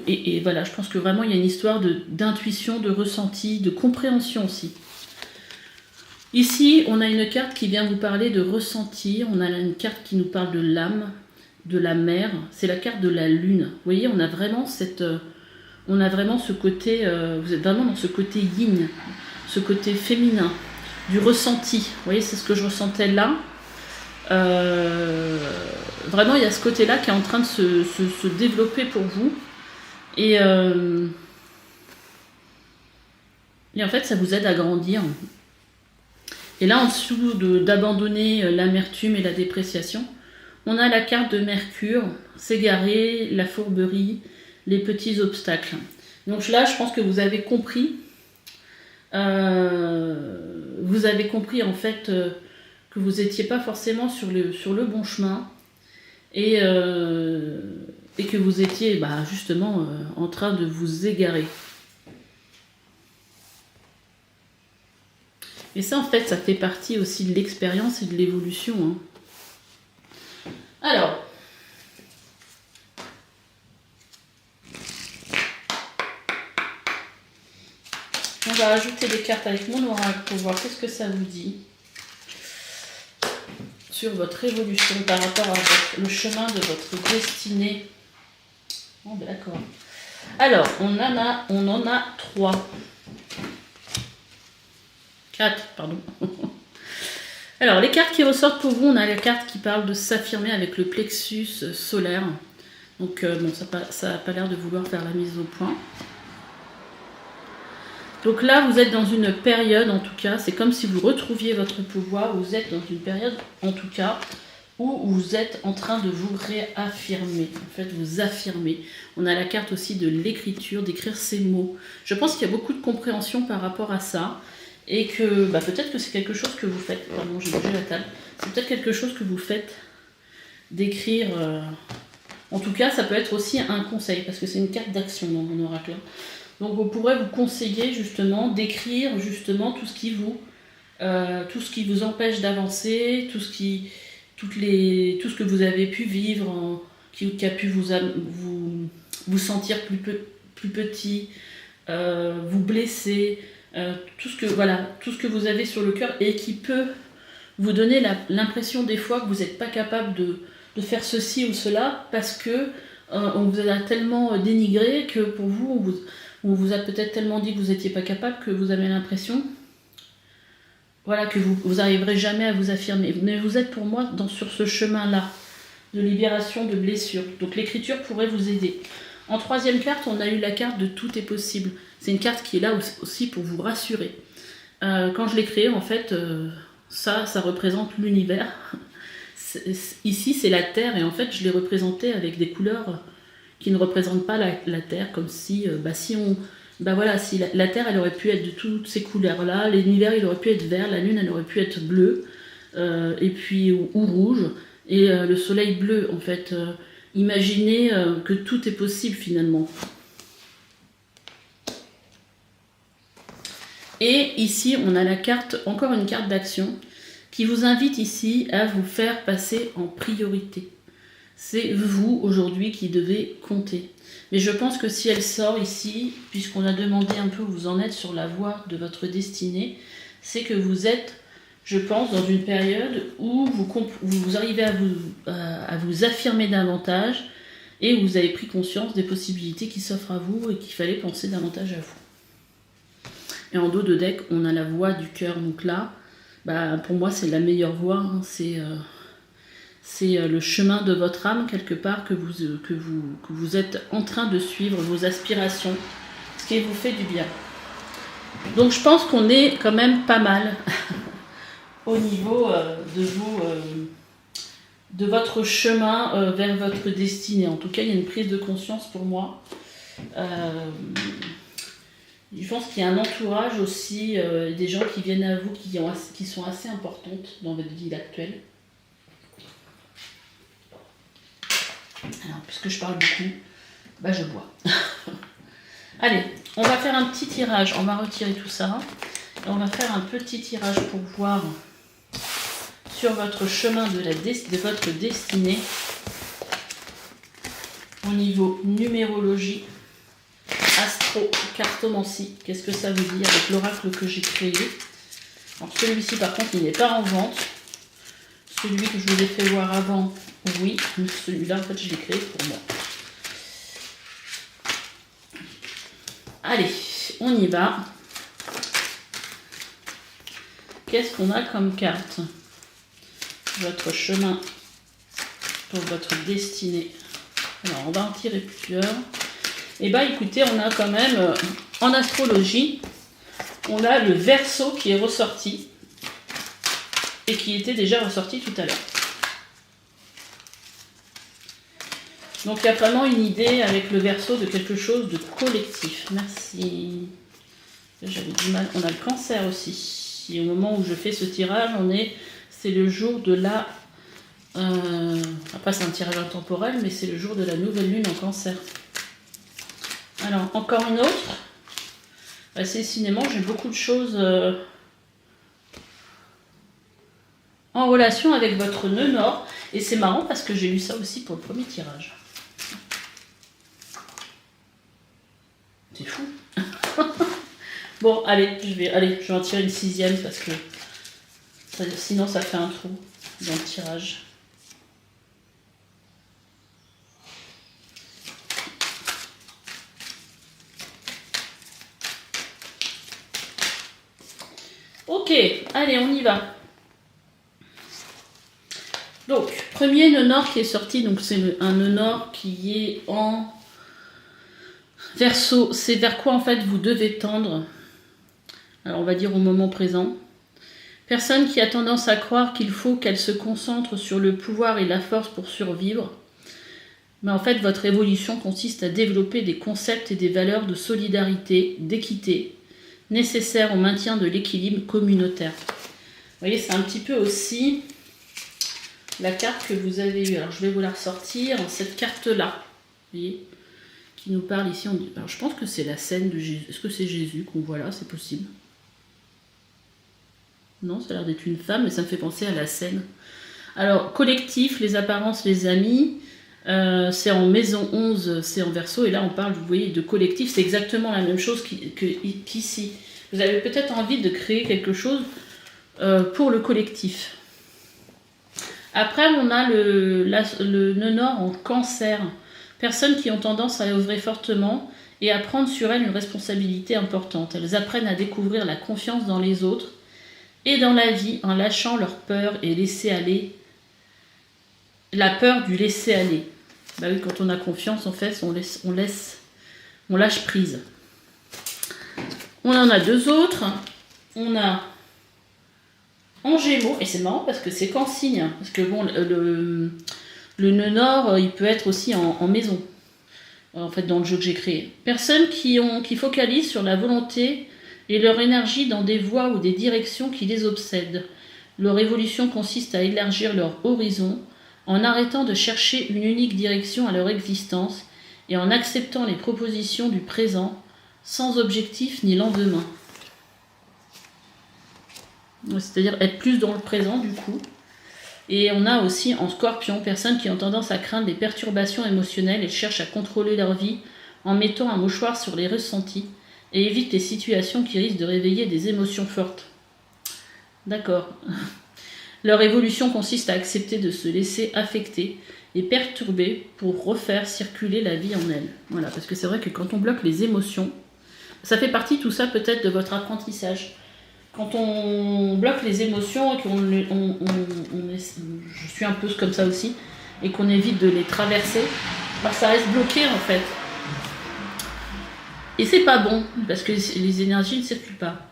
Et voilà, je pense que vraiment, il y a une histoire d'intuition, de ressenti, de compréhension aussi. Ici, on a une carte qui vient vous parler de ressentir. On a une carte qui nous parle de l'âme, de la mer. C'est la carte de la lune. Vous voyez, on a vraiment ce côté, vous êtes vraiment dans ce côté yin, ce côté féminin, du ressenti. Vous voyez, c'est ce que je ressentais là. Vraiment, il y a ce côté-là qui est en train de se développer pour vous. Et en fait, ça vous aide à grandir. Et là, en dessous d'abandonner l'amertume et la dépréciation, on a la carte de Mercure, s'égarer, la fourberie, les petits obstacles. Donc là, je pense que vous avez compris. En fait que vous n'étiez pas forcément sur le bon chemin et que vous étiez justement en train de vous égarer. Et ça, en fait, ça fait partie aussi de l'expérience et de l'évolution. Alors, on va ajouter des cartes avec mon oracle pour voir qu'est-ce que ça vous dit sur votre évolution par rapport à le chemin de votre destinée. Bon, ben d'accord. Alors, on en a 3. 4, pardon. Alors, les cartes qui ressortent pour vous, on a la carte qui parle de s'affirmer avec le plexus solaire. Donc, bon, ça n'a pas l'air de vouloir faire la mise au point. Donc là, vous êtes dans une période, en tout cas, c'est comme si vous retrouviez votre pouvoir. Vous êtes dans une période, en tout cas, où vous êtes en train de vous réaffirmer. En fait, vous affirmez. On a la carte aussi de l'écriture, d'écrire ces mots. Je pense qu'il y a beaucoup de compréhension par rapport à ça. Et que peut-être que c'est quelque chose que vous faites. Pardon, j'ai bougé la table. C'est peut-être quelque chose que vous faites d'écrire. En tout cas, ça peut être aussi un conseil, parce que c'est une carte d'action dans mon oracle. Donc, on pourrait vous conseiller justement d'écrire justement tout ce qui vous empêche d'avancer, tout ce que vous avez pu vivre, qui a pu vous sentir plus petit, vous blesser. Tout ce que vous avez sur le cœur et qui peut vous donner l'impression des fois que vous n'êtes pas capable de faire ceci ou cela parce que on vous a tellement dénigré que pour vous, on vous a peut-être tellement dit que vous n'étiez pas capable que vous avez l'impression que vous n'arriverez jamais à vous affirmer. Mais vous êtes pour moi sur ce chemin-là de libération de blessures. Donc l'écriture pourrait vous aider. En troisième carte, on a eu la carte de tout est possible. C'est une carte qui est là aussi pour vous rassurer. Quand je l'ai créée, en fait, ça représente l'univers. Ici, c'est la Terre, et en fait, je l'ai représentée avec des couleurs qui ne représentent pas la Terre, comme si la Terre, elle aurait pu être de toutes ces couleurs-là, l'univers, il aurait pu être vert, la Lune, elle aurait pu être bleue. et puis ou rouge, et le soleil bleu en fait. Imaginez que tout est possible finalement. Et ici, on a la carte, encore une carte d'action, qui vous invite ici à vous faire passer en priorité. C'est vous, aujourd'hui, qui devez compter. Mais je pense que si elle sort ici, puisqu'on a demandé un peu où vous en êtes sur la voie de votre destinée, c'est que vous êtes, je pense, dans une période où vous arrivez à vous affirmer davantage et où vous avez pris conscience des possibilités qui s'offrent à vous et qu'il fallait penser davantage à vous. Et en dos de deck, on a la voie du cœur. Donc là, pour moi, c'est la meilleure voie. Hein. C'est le chemin de votre âme, quelque part, que vous êtes en train de suivre, vos aspirations, ce qui vous fait du bien. Donc je pense qu'on est quand même pas mal au niveau de votre chemin vers votre destinée. En tout cas, il y a une prise de conscience pour moi. Je pense qu'il y a un entourage aussi, des gens qui viennent à vous, qui sont assez importantes dans votre vie actuelle. Alors, puisque je parle beaucoup, je bois. Allez, on va faire un petit tirage. On va retirer tout ça. Et on va faire un petit tirage pour voir sur votre chemin de votre destinée au niveau numérologie. Astro-cartomancie, qu'est-ce que ça veut dire avec l'oracle que j'ai créé. Alors celui-ci par contre il n'est pas en vente. Celui que je vous ai fait voir avant, oui, mais celui-là en fait je l'ai créé pour moi. Allez, on y va. Qu'est-ce qu'on a comme carte? Votre chemin pour votre destinée. Alors on va en tirer plusieurs. Et écoutez, on a quand même, en astrologie, on a le Verseau qui est ressorti et qui était déjà ressorti tout à l'heure. Donc il y a vraiment une idée avec le Verseau de quelque chose de collectif. Merci. J'avais du mal. On a le Cancer aussi. Et au moment où je fais ce tirage, c'est le jour de la... après c'est un tirage intemporel, mais c'est le jour de la nouvelle lune en Cancer. Alors, encore une autre. C'est cinéma, j'ai beaucoup de choses en relation avec votre nœud nord. Et c'est marrant parce que j'ai eu ça aussi pour le premier tirage. C'est fou. Bon, allez, je vais en tirer une 6e parce que sinon ça fait un trou dans le tirage. Ok, allez, on y va. Donc, premier nœud nord qui est sorti, donc c'est un nœud nord qui est en Verseau. C'est vers quoi en fait vous devez tendre. Alors on va dire au moment présent. Personne qui a tendance à croire qu'il faut qu'elle se concentre sur le pouvoir et la force pour survivre. Mais en fait, votre évolution consiste à développer des concepts et des valeurs de solidarité, d'équité, nécessaires au maintien de l'équilibre communautaire. Vous voyez, c'est un petit peu aussi la carte que vous avez eue. Alors, je vais vous la ressortir. Cette carte-là, vous voyez, qui nous parle ici. Alors, je pense que c'est la scène de Jésus. Est-ce que c'est Jésus qu'on voit là? C'est possible. Non, ça a l'air d'être une femme, mais ça me fait penser à la scène. Alors, collectif, les apparences, les amis. C'est en maison 11, c'est en Verseau, et là on parle, vous voyez, de collectif. C'est exactement la même chose qu'ici. Vous avez peut-être envie de créer quelque chose pour le collectif. Après on a le nœud nord en Cancer. Personnes qui ont tendance à œuvrer fortement et à prendre sur elles une responsabilité importante. Elles apprennent à découvrir la confiance dans les autres et dans la vie en lâchant leur peur et laisser aller. La peur du laisser aller. Oui, quand on a confiance, en fait, on lâche prise. On en a deux autres. On a en Gémeaux, et c'est marrant parce que c'est qu'en signe. Parce que bon, le nœud nord, il peut être aussi en maison. En fait, dans le jeu que j'ai créé. Personnes qui focalisent sur la volonté et leur énergie dans des voies ou des directions qui les obsèdent. Leur évolution consiste à élargir leur horizon en arrêtant de chercher une unique direction à leur existence et en acceptant les propositions du présent sans objectif ni lendemain. C'est-à-dire être plus dans le présent du coup. Et on a aussi en Scorpion, personnes qui ont tendance à craindre les perturbations émotionnelles et cherchent à contrôler leur vie en mettant un mouchoir sur les ressentis et évitent les situations qui risquent de réveiller des émotions fortes. D'accord. Leur évolution consiste à accepter de se laisser affecter et perturber pour refaire circuler la vie en elle. Voilà, parce que c'est vrai que quand on bloque les émotions, ça fait partie tout ça peut-être de votre apprentissage. Quand on bloque les émotions et je suis un peu comme ça aussi, et qu'on évite de les traverser, bah ça reste bloqué en fait. Et c'est pas bon, parce que les énergies ne circulent pas.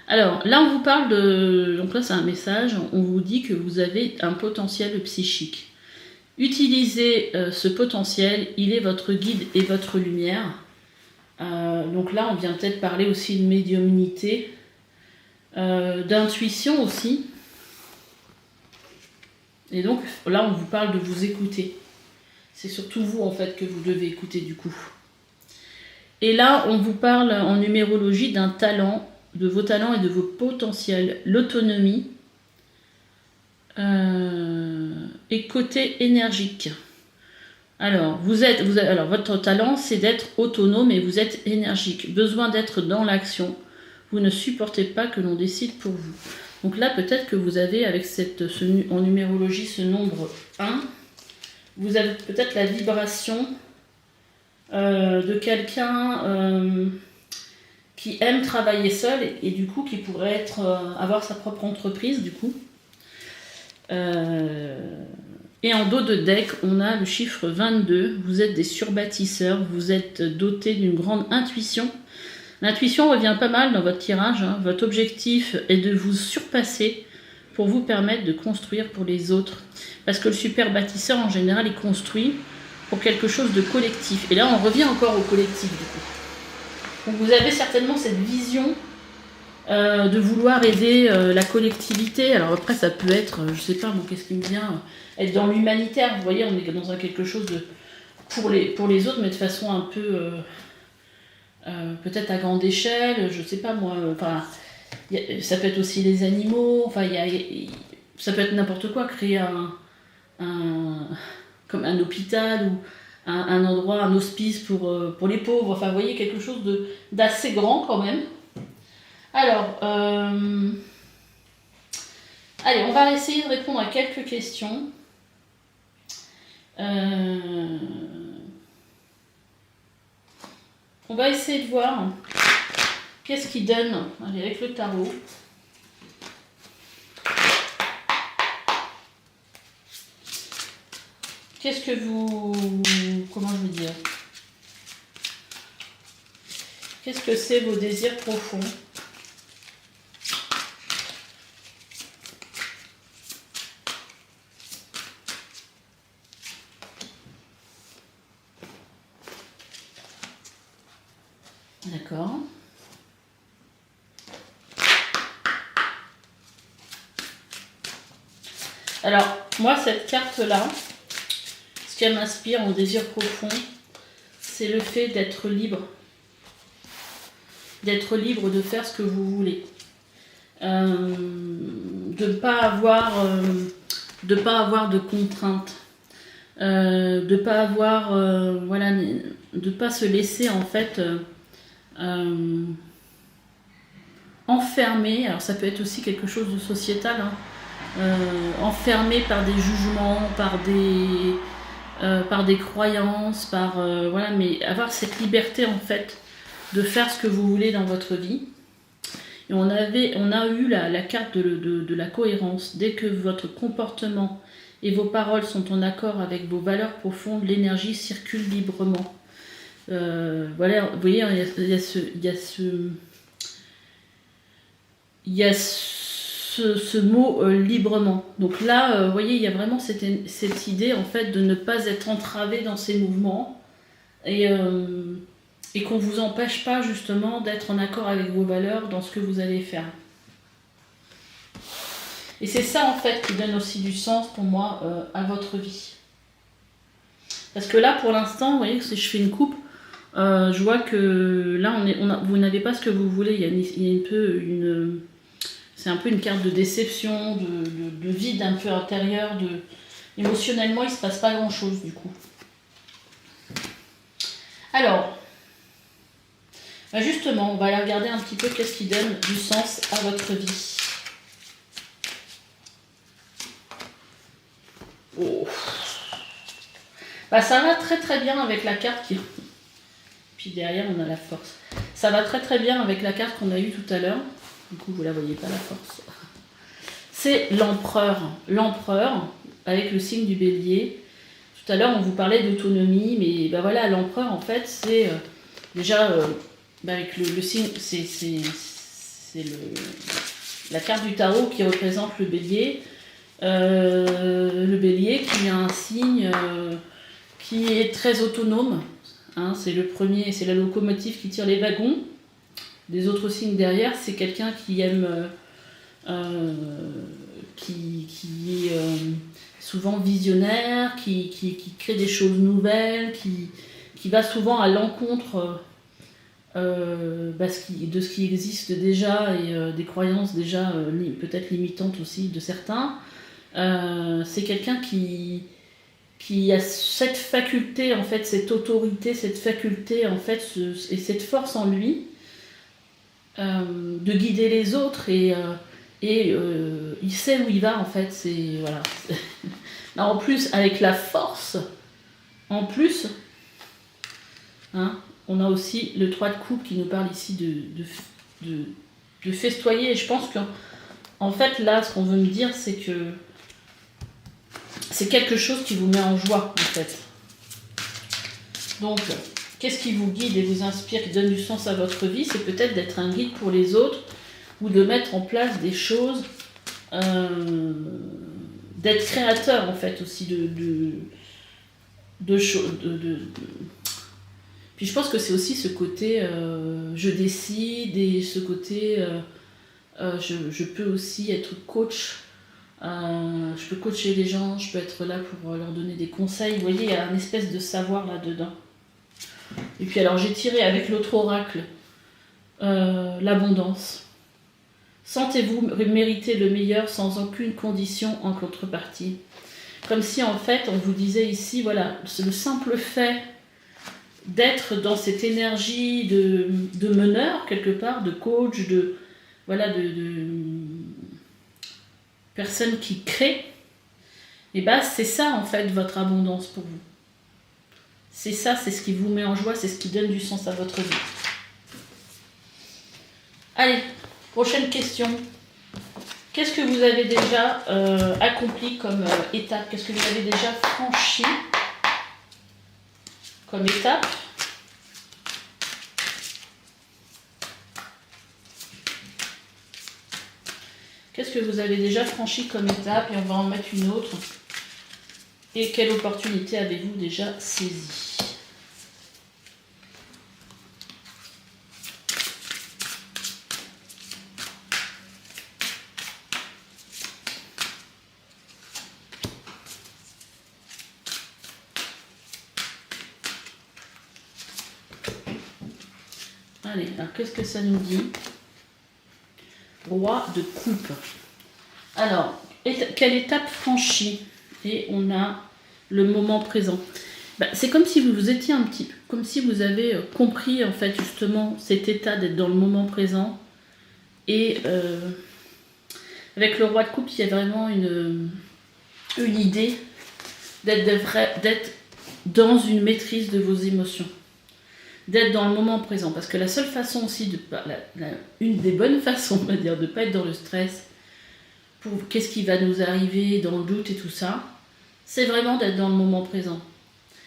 Alors, là on vous parle de... Donc là c'est un message, on vous dit que vous avez un potentiel psychique. Utilisez ce potentiel, il est votre guide et votre lumière. Donc là on vient peut-être parler aussi de médiumnité, d'intuition aussi. Et donc là on vous parle de vous écouter. C'est surtout vous en fait que vous devez écouter du coup. Et là on vous parle en numérologie d'un talent, de vos talents et de vos potentiels, l'autonomie et côté énergique. Alors, alors votre talent c'est d'être autonome et vous êtes énergique, besoin d'être dans l'action. Vous ne supportez pas que l'on décide pour vous. Donc là, peut-être que vous avez, avec en numérologie, ce nombre 1, vous avez peut-être la vibration de quelqu'un qui aime travailler seul et du coup, qui pourrait avoir sa propre entreprise, du coup. Et en dos de deck, on a le chiffre 22. Vous êtes des surbâtisseurs, vous êtes dotés d'une grande intuition. L'intuition revient pas mal dans votre tirage. Votre objectif est de vous surpasser pour vous permettre de construire pour les autres. Parce que le super bâtisseur, en général, il construit pour quelque chose de collectif. Et là, on revient encore au collectif, du coup. Donc, vous avez certainement cette vision de vouloir aider la collectivité. Alors après, ça peut être, je sais pas, moi, qu'est-ce qui me vient, être dans l'humanitaire. Vous voyez, on est dans quelque chose de pour les autres, mais de façon un peu... peut-être à grande échelle, je sais pas moi, enfin, ça peut être aussi les animaux, enfin, ça peut être n'importe quoi, créer comme un hôpital ou un endroit, un hospice pour les pauvres, enfin, vous voyez, quelque chose d'assez grand quand même. Alors, allez, on va essayer de répondre à quelques questions. On va essayer de voir qu'est-ce qui donne. Allez, avec le tarot. Qu'est-ce que vous... Comment je veux dire? Qu'est-ce que c'est vos désirs profonds? D'accord. Alors, moi, cette carte-là, ce qu'elle m'inspire en désir profond, c'est le fait d'être libre. D'être libre de faire ce que vous voulez. De ne pas avoir de contraintes. De pas avoir... voilà, de pas se laisser, en fait... enfermé, alors ça peut être aussi quelque chose de sociétal, enfermé par des jugements, par des croyances, voilà, mais avoir cette liberté en fait de faire ce que vous voulez dans votre vie. Et on a eu la carte de la cohérence. Dès que votre comportement et vos paroles sont en accord avec vos valeurs profondes, l'énergie circule librement. Voilà, vous voyez, il y a ce mot librement. Donc là, vous voyez, il y a vraiment cette idée en fait de ne pas être entravé dans ces mouvements et qu'on vous empêche pas justement d'être en accord avec vos valeurs dans ce que vous allez faire. Et c'est ça en fait qui donne aussi du sens pour moi à votre vie. Parce que là pour l'instant, vous voyez, si je fais une coupe, je vois que là vous n'avez pas ce que vous voulez. Il y a un peu c'est un peu une carte de déception, de vide un peu intérieur, émotionnellement il se passe pas grand chose du coup. Alors, justement, on va aller regarder un petit peu qu'est-ce qui donne du sens à votre vie. Oh. Ça va très très bien avec la carte qui... Puis derrière, on a la force. Ça va très très bien avec la carte qu'on a eue tout à l'heure. Du coup, vous la voyez pas, la force. C'est l'empereur. L'empereur, avec le signe du bélier. Tout à l'heure, on vous parlait d'autonomie, mais voilà, l'empereur, en fait, c'est déjà, avec le signe, c'est la carte du tarot qui représente le bélier. Le bélier qui a un signe qui est très autonome. Hein, c'est le premier, c'est la locomotive qui tire les wagons. Des autres signes derrière, c'est quelqu'un qui aime, qui est souvent visionnaire, qui crée des choses nouvelles, qui va souvent à l'encontre de ce qui existe déjà et des croyances déjà peut-être limitantes aussi de certains. C'est quelqu'un qui a cette faculté, en fait, cette autorité, cette faculté, en fait, et cette force en lui de guider les autres et il sait où il va, en fait. C'est, voilà. Là, en plus, avec la force, en plus, hein, on a aussi le 3 de coupe qui nous parle ici de festoyer. Et je pense qu'en fait, là, ce qu'on veut me dire, c'est que c'est quelque chose qui vous met en joie, en fait. Donc, qu'est-ce qui vous guide et vous inspire, qui donne du sens à votre vie? C'est peut-être d'être un guide pour les autres ou de mettre en place des choses, d'être créateur, en fait, aussi de choses. Puis je pense que c'est aussi ce côté je décide et ce côté je peux aussi être coach. Je peux coacher les gens, je peux être là pour leur donner des conseils. Vous voyez, il y a une espèce de savoir là-dedans. Et puis alors j'ai tiré avec l'autre oracle l'abondance. Sentez-vous mériter le meilleur sans aucune condition en contrepartie. Comme si en fait on vous disait ici, voilà, c'est le simple fait d'être dans cette énergie de meneur quelque part, de coach, de personne qui crée, et c'est ça en fait votre abondance pour vous. C'est ça, c'est ce qui vous met en joie, c'est ce qui donne du sens à votre vie. Allez, prochaine question. Qu'est-ce que vous avez déjà accompli comme étape? Qu'est-ce que vous avez déjà franchi comme étape? Qu'est-ce que vous avez déjà franchi comme étape? Et on va en mettre une autre. Et quelle opportunité avez-vous déjà saisie? Allez, alors qu'est-ce que ça nous dit? Roi de coupe. Alors, quelle étape franchie? Et on a le moment présent. C'est comme si vous étiez un petit peu, comme si vous avez compris en fait justement cet état d'être dans le moment présent. Et avec le roi de coupe, il y a vraiment une idée d'être dans une maîtrise de vos émotions. D'être dans le moment présent, parce que la seule façon aussi une des bonnes façons, on va dire, de ne pas être dans le stress pour qu'est-ce qui va nous arriver, dans le doute et tout ça, c'est vraiment d'être dans le moment présent.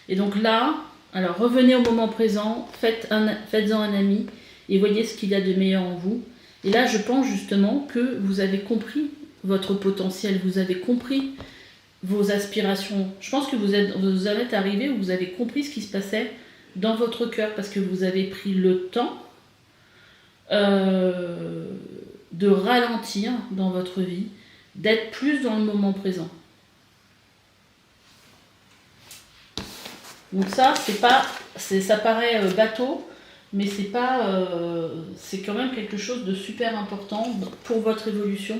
Et donc là, alors revenez au moment présent, faites-en un ami et voyez ce qu'il y a de meilleur en vous. Et là, je pense justement que vous avez compris votre potentiel, vous avez compris vos aspirations. Je pense que vous êtes arrivé où vous avez compris ce qui se passait dans votre cœur, parce que vous avez pris le temps de ralentir dans votre vie, d'être plus dans le moment présent. Donc ça, ça paraît bateau, mais c'est quand même quelque chose de super important pour votre évolution,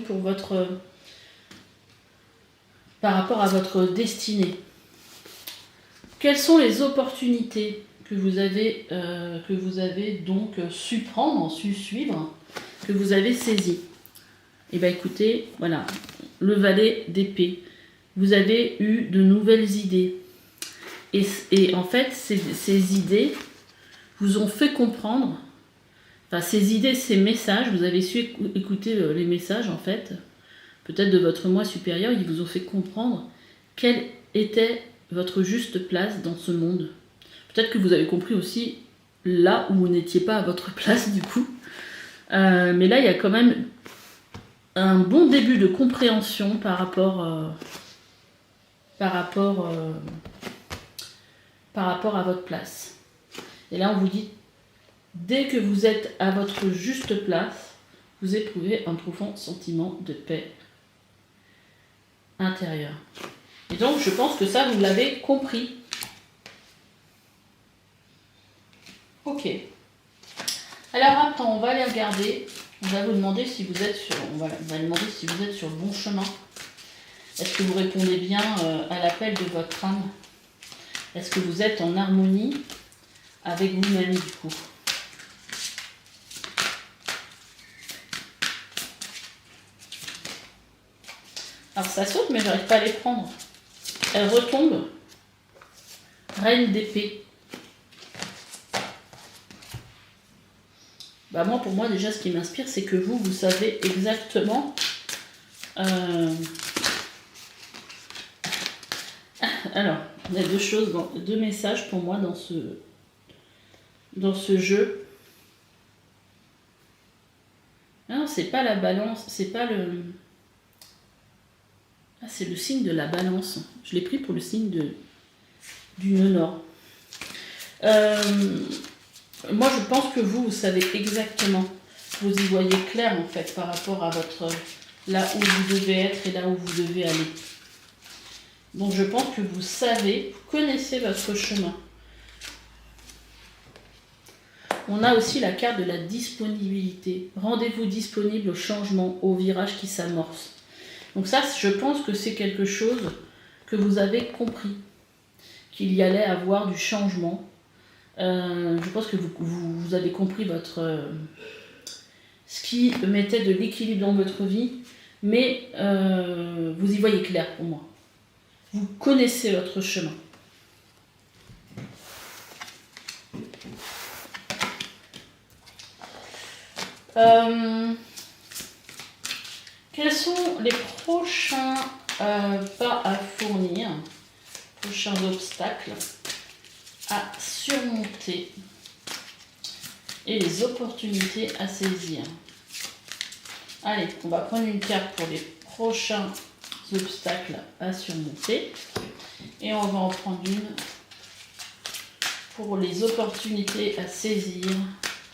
par rapport à votre destinée. Quelles sont les opportunités que vous avez donc su prendre, su suivre, que vous avez saisies? Eh bien écoutez, voilà, le valet d'épée. Vous avez eu de nouvelles idées. Et en fait, ces idées vous ont fait comprendre, enfin ces idées, ces messages, vous avez su écouter les messages en fait, peut-être de votre moi supérieur, ils vous ont fait comprendre quelle était votre juste place dans ce monde. Peut-être que vous avez compris aussi là où vous n'étiez pas à votre place du coup. Mais là, il y a quand même un bon début de compréhension par rapport à votre place. Et là, on vous dit, dès que vous êtes à votre juste place, vous éprouvez un profond sentiment de paix intérieure. Et donc, je pense que ça, vous l'avez compris. Ok. Alors, après, on va aller regarder. On va vous demander si vous êtes sur, on va demander si vous êtes sur le bon chemin. Est-ce que vous répondez bien à l'appel de votre âme? Est-ce que vous êtes en harmonie avec vous-même du coup? Alors ça saute, mais j'arrive pas à les prendre. Elle retombe. Reine d'épée. Bah moi, pour moi, déjà, ce qui m'inspire, c'est que vous savez exactement... Alors, il y a deux choses, deux messages pour moi dans ce jeu. Non, c'est pas la balance, c'est pas le... Ah, c'est le signe de la balance. Je l'ai pris pour le signe du nœud nord. Moi, je pense que vous savez exactement. Vous y voyez clair, en fait, par rapport à là où vous devez être et là où vous devez aller. Donc, je pense que vous savez, vous connaissez votre chemin. On a aussi la carte de la disponibilité. Rendez-vous disponible au changement, au virage qui s'amorce. Donc ça, je pense que c'est quelque chose que vous avez compris, qu'il y allait avoir du changement. Je pense que vous avez compris ce qui mettait de l'équilibre dans votre vie, mais vous y voyez clair pour moi. Vous connaissez votre chemin. Quels sont les prochains pas à fournir, prochains obstacles à surmonter et les opportunités à saisir? Allez, on va prendre une carte pour les prochains obstacles à surmonter et on va en prendre une pour les opportunités à saisir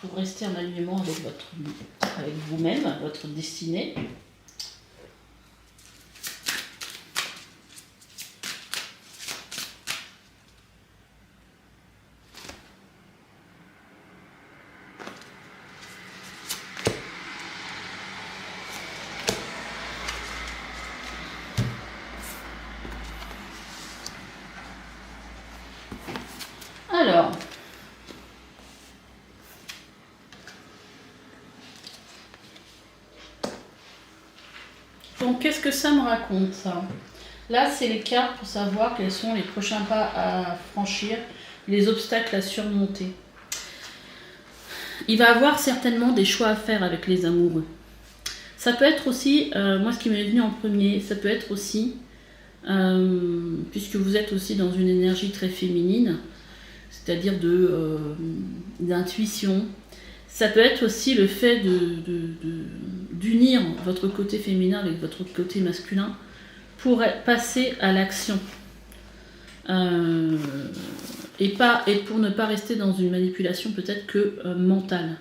pour rester en alignement avec vous-même, votre destinée. Alors, donc qu'est-ce que ça me raconte ça? Là, c'est les cartes pour savoir quels sont les prochains pas à franchir, les obstacles à surmonter. Il va y avoir certainement des choix à faire avec les amoureux. Ça peut être aussi, moi ce qui m'est venu en premier, ça peut être aussi, puisque vous êtes aussi dans une énergie très féminine, c'est-à-dire d'intuition. Ça peut être aussi le fait d'unir votre côté féminin avec votre côté masculin pour passer à l'action. Et pour ne pas rester dans une manipulation peut-être que mentale.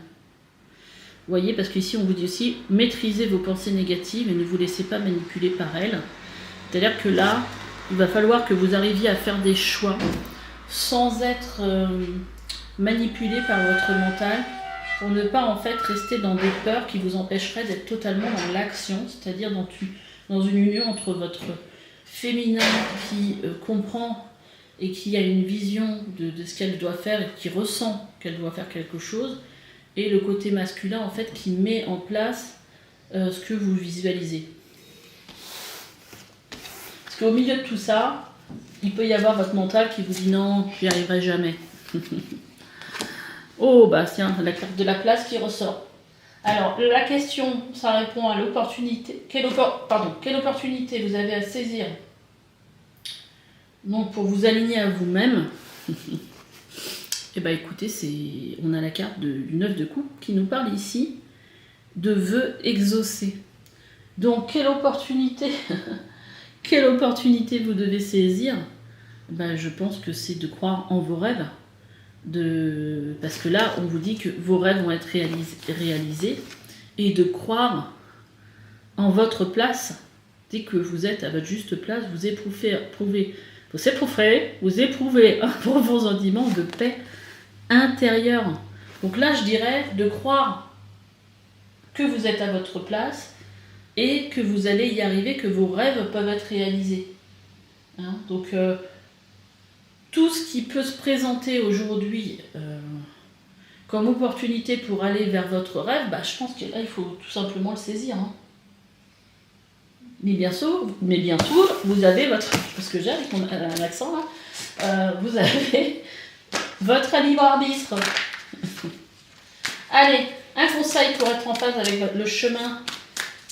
voyez, parce qu'ici on vous dit aussi maîtrisez vos pensées négatives et ne vous laissez pas manipuler par elles. C'est-à-dire que là, il va falloir que vous arriviez à faire des choix sans être manipulé par votre mental, pour ne pas en fait rester dans des peurs qui vous empêcheraient d'être totalement dans l'action, c'est-à-dire dans une union entre votre féminin qui comprend et qui a une vision de ce qu'elle doit faire et qui ressent qu'elle doit faire quelque chose, et le côté masculin en fait qui met en place ce que vous visualisez. Parce qu'au milieu de tout ça, il peut y avoir votre mental qui vous dit non, j'y arriverai jamais. Oh bah tiens, la carte de la place qui ressort. Alors la question, ça répond à l'opportunité. Quelle opportunité vous avez à saisir? Donc pour vous aligner à vous-même. Et bah écoutez, on a la carte du 9 de coupe qui nous parle ici de vœux exaucés. Donc quelle opportunité quelle opportunité vous devez saisir? Ben, je pense que c'est de croire en vos rêves. Parce que là, on vous dit que vos rêves vont être réalisés et de croire en votre place. Dès que vous êtes à votre juste place, vous éprouvez un profond sentiment de paix intérieure. Donc là, je dirais de croire que vous êtes à votre place et que vous allez y arriver, que vos rêves peuvent être réalisés. Hein, donc, tout ce qui peut se présenter aujourd'hui comme opportunité pour aller vers votre rêve, bah, je pense que là, il faut tout simplement le saisir. Hein. Mais bientôt, vous avez votre... Parce que j'ai avec mon accent là, vous avez votre libre arbitre. Allez, un conseil pour être en phase avec le chemin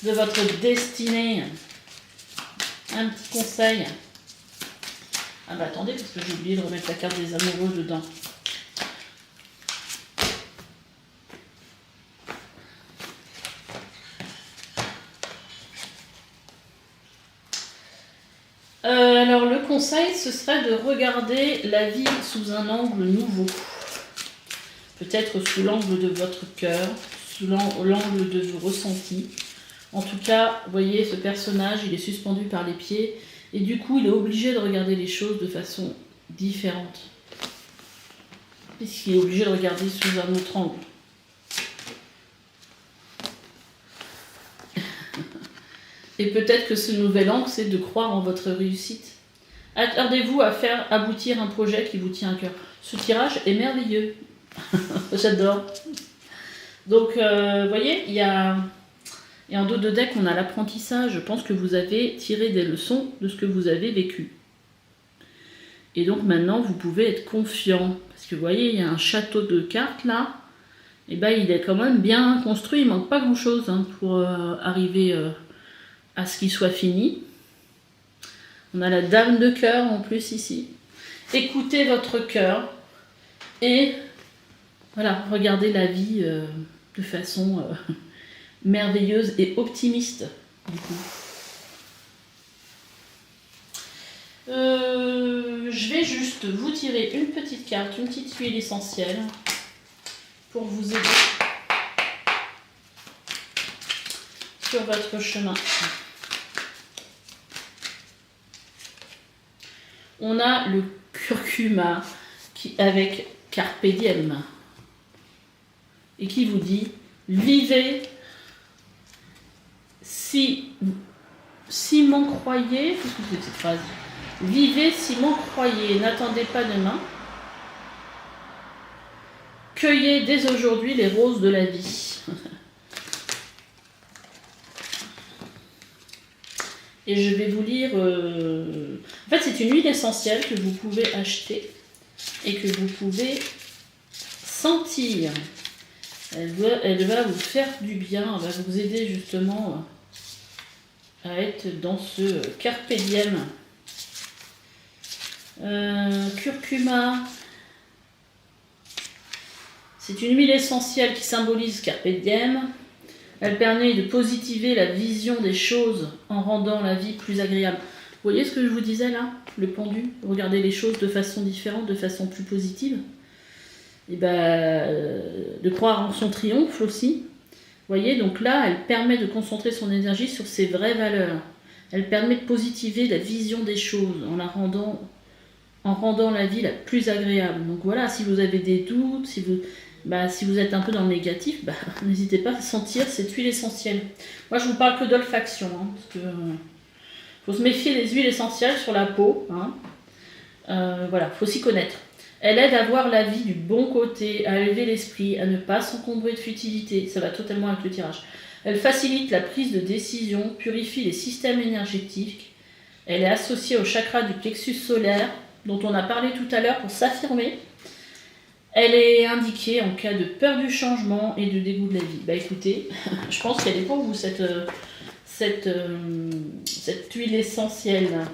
de votre destinée. Un petit conseil. Ah bah attendez, parce que j'ai oublié de remettre la carte des amoureux dedans. Alors le conseil, ce serait de regarder la vie sous un angle nouveau. Peut-être sous l'angle de votre cœur, sous l'angle de vos ressentis. En tout cas, vous voyez, ce personnage, il est suspendu par les pieds. Et du coup, il est obligé de regarder les choses de façon différente. Puisqu'il est obligé de regarder sous un autre angle. Et peut-être que ce nouvel angle, c'est de croire en votre réussite. Attardez-vous à faire aboutir un projet qui vous tient à cœur. Ce tirage est merveilleux. J'adore. Donc, vous voyez, il y a... Et en dos de deck, on a l'apprentissage. Je pense que vous avez tiré des leçons de ce que vous avez vécu. Et donc maintenant, vous pouvez être confiant. Parce que vous voyez, il y a un château de cartes là. Et bien, il est quand même bien construit. Il ne manque pas grand-chose hein, pour arriver à ce qu'il soit fini. On a la dame de cœur en plus ici. Écoutez votre cœur. Et voilà, regardez la vie de façon... merveilleuse et optimiste du coup. Je vais juste vous tirer une petite carte, une petite huile essentielle pour vous aider sur votre chemin. On a le curcuma avec Carpe Diem et qui vous dit vivez si m'en croyez, qu'est-ce que c'est cette phrase? Vivez si m'en croyez, n'attendez pas demain. Cueillez dès aujourd'hui les roses de la vie. Et je vais vous lire... En fait, c'est une huile essentielle que vous pouvez acheter et que vous pouvez sentir. Elle va vous faire du bien, elle va vous aider justement à être dans ce Carpe Diem. Curcuma, c'est une huile essentielle qui symbolise Carpe Diem. Elle permet de positiver la vision des choses en rendant la vie plus agréable. Vous voyez ce que je vous disais là, le pendu? Regardez les choses de façon différente, de façon plus positive. Et de croire en son triomphe aussi. voyez, donc là, elle permet de concentrer son énergie sur ses vraies valeurs. Elle permet de positiver la vision des choses en rendant la vie la plus agréable. Donc voilà, si vous avez des doutes, si vous êtes un peu dans le négatif, n'hésitez pas à sentir cette huile essentielle. Moi, je vous parle que d'olfaction, parce que faut se méfier des huiles essentielles sur la peau. Voilà, faut s'y connaître. Elle aide à voir la vie du bon côté, à élever l'esprit, à ne pas s'encombrer de futilité. Ça va totalement avec le tirage. Elle facilite la prise de décision, purifie les systèmes énergétiques. Elle est associée au chakra du plexus solaire, dont on a parlé tout à l'heure pour s'affirmer. Elle est indiquée en cas de peur du changement et de dégoût de la vie. Écoutez, je pense qu'elle est pour vous, cette huile essentielle.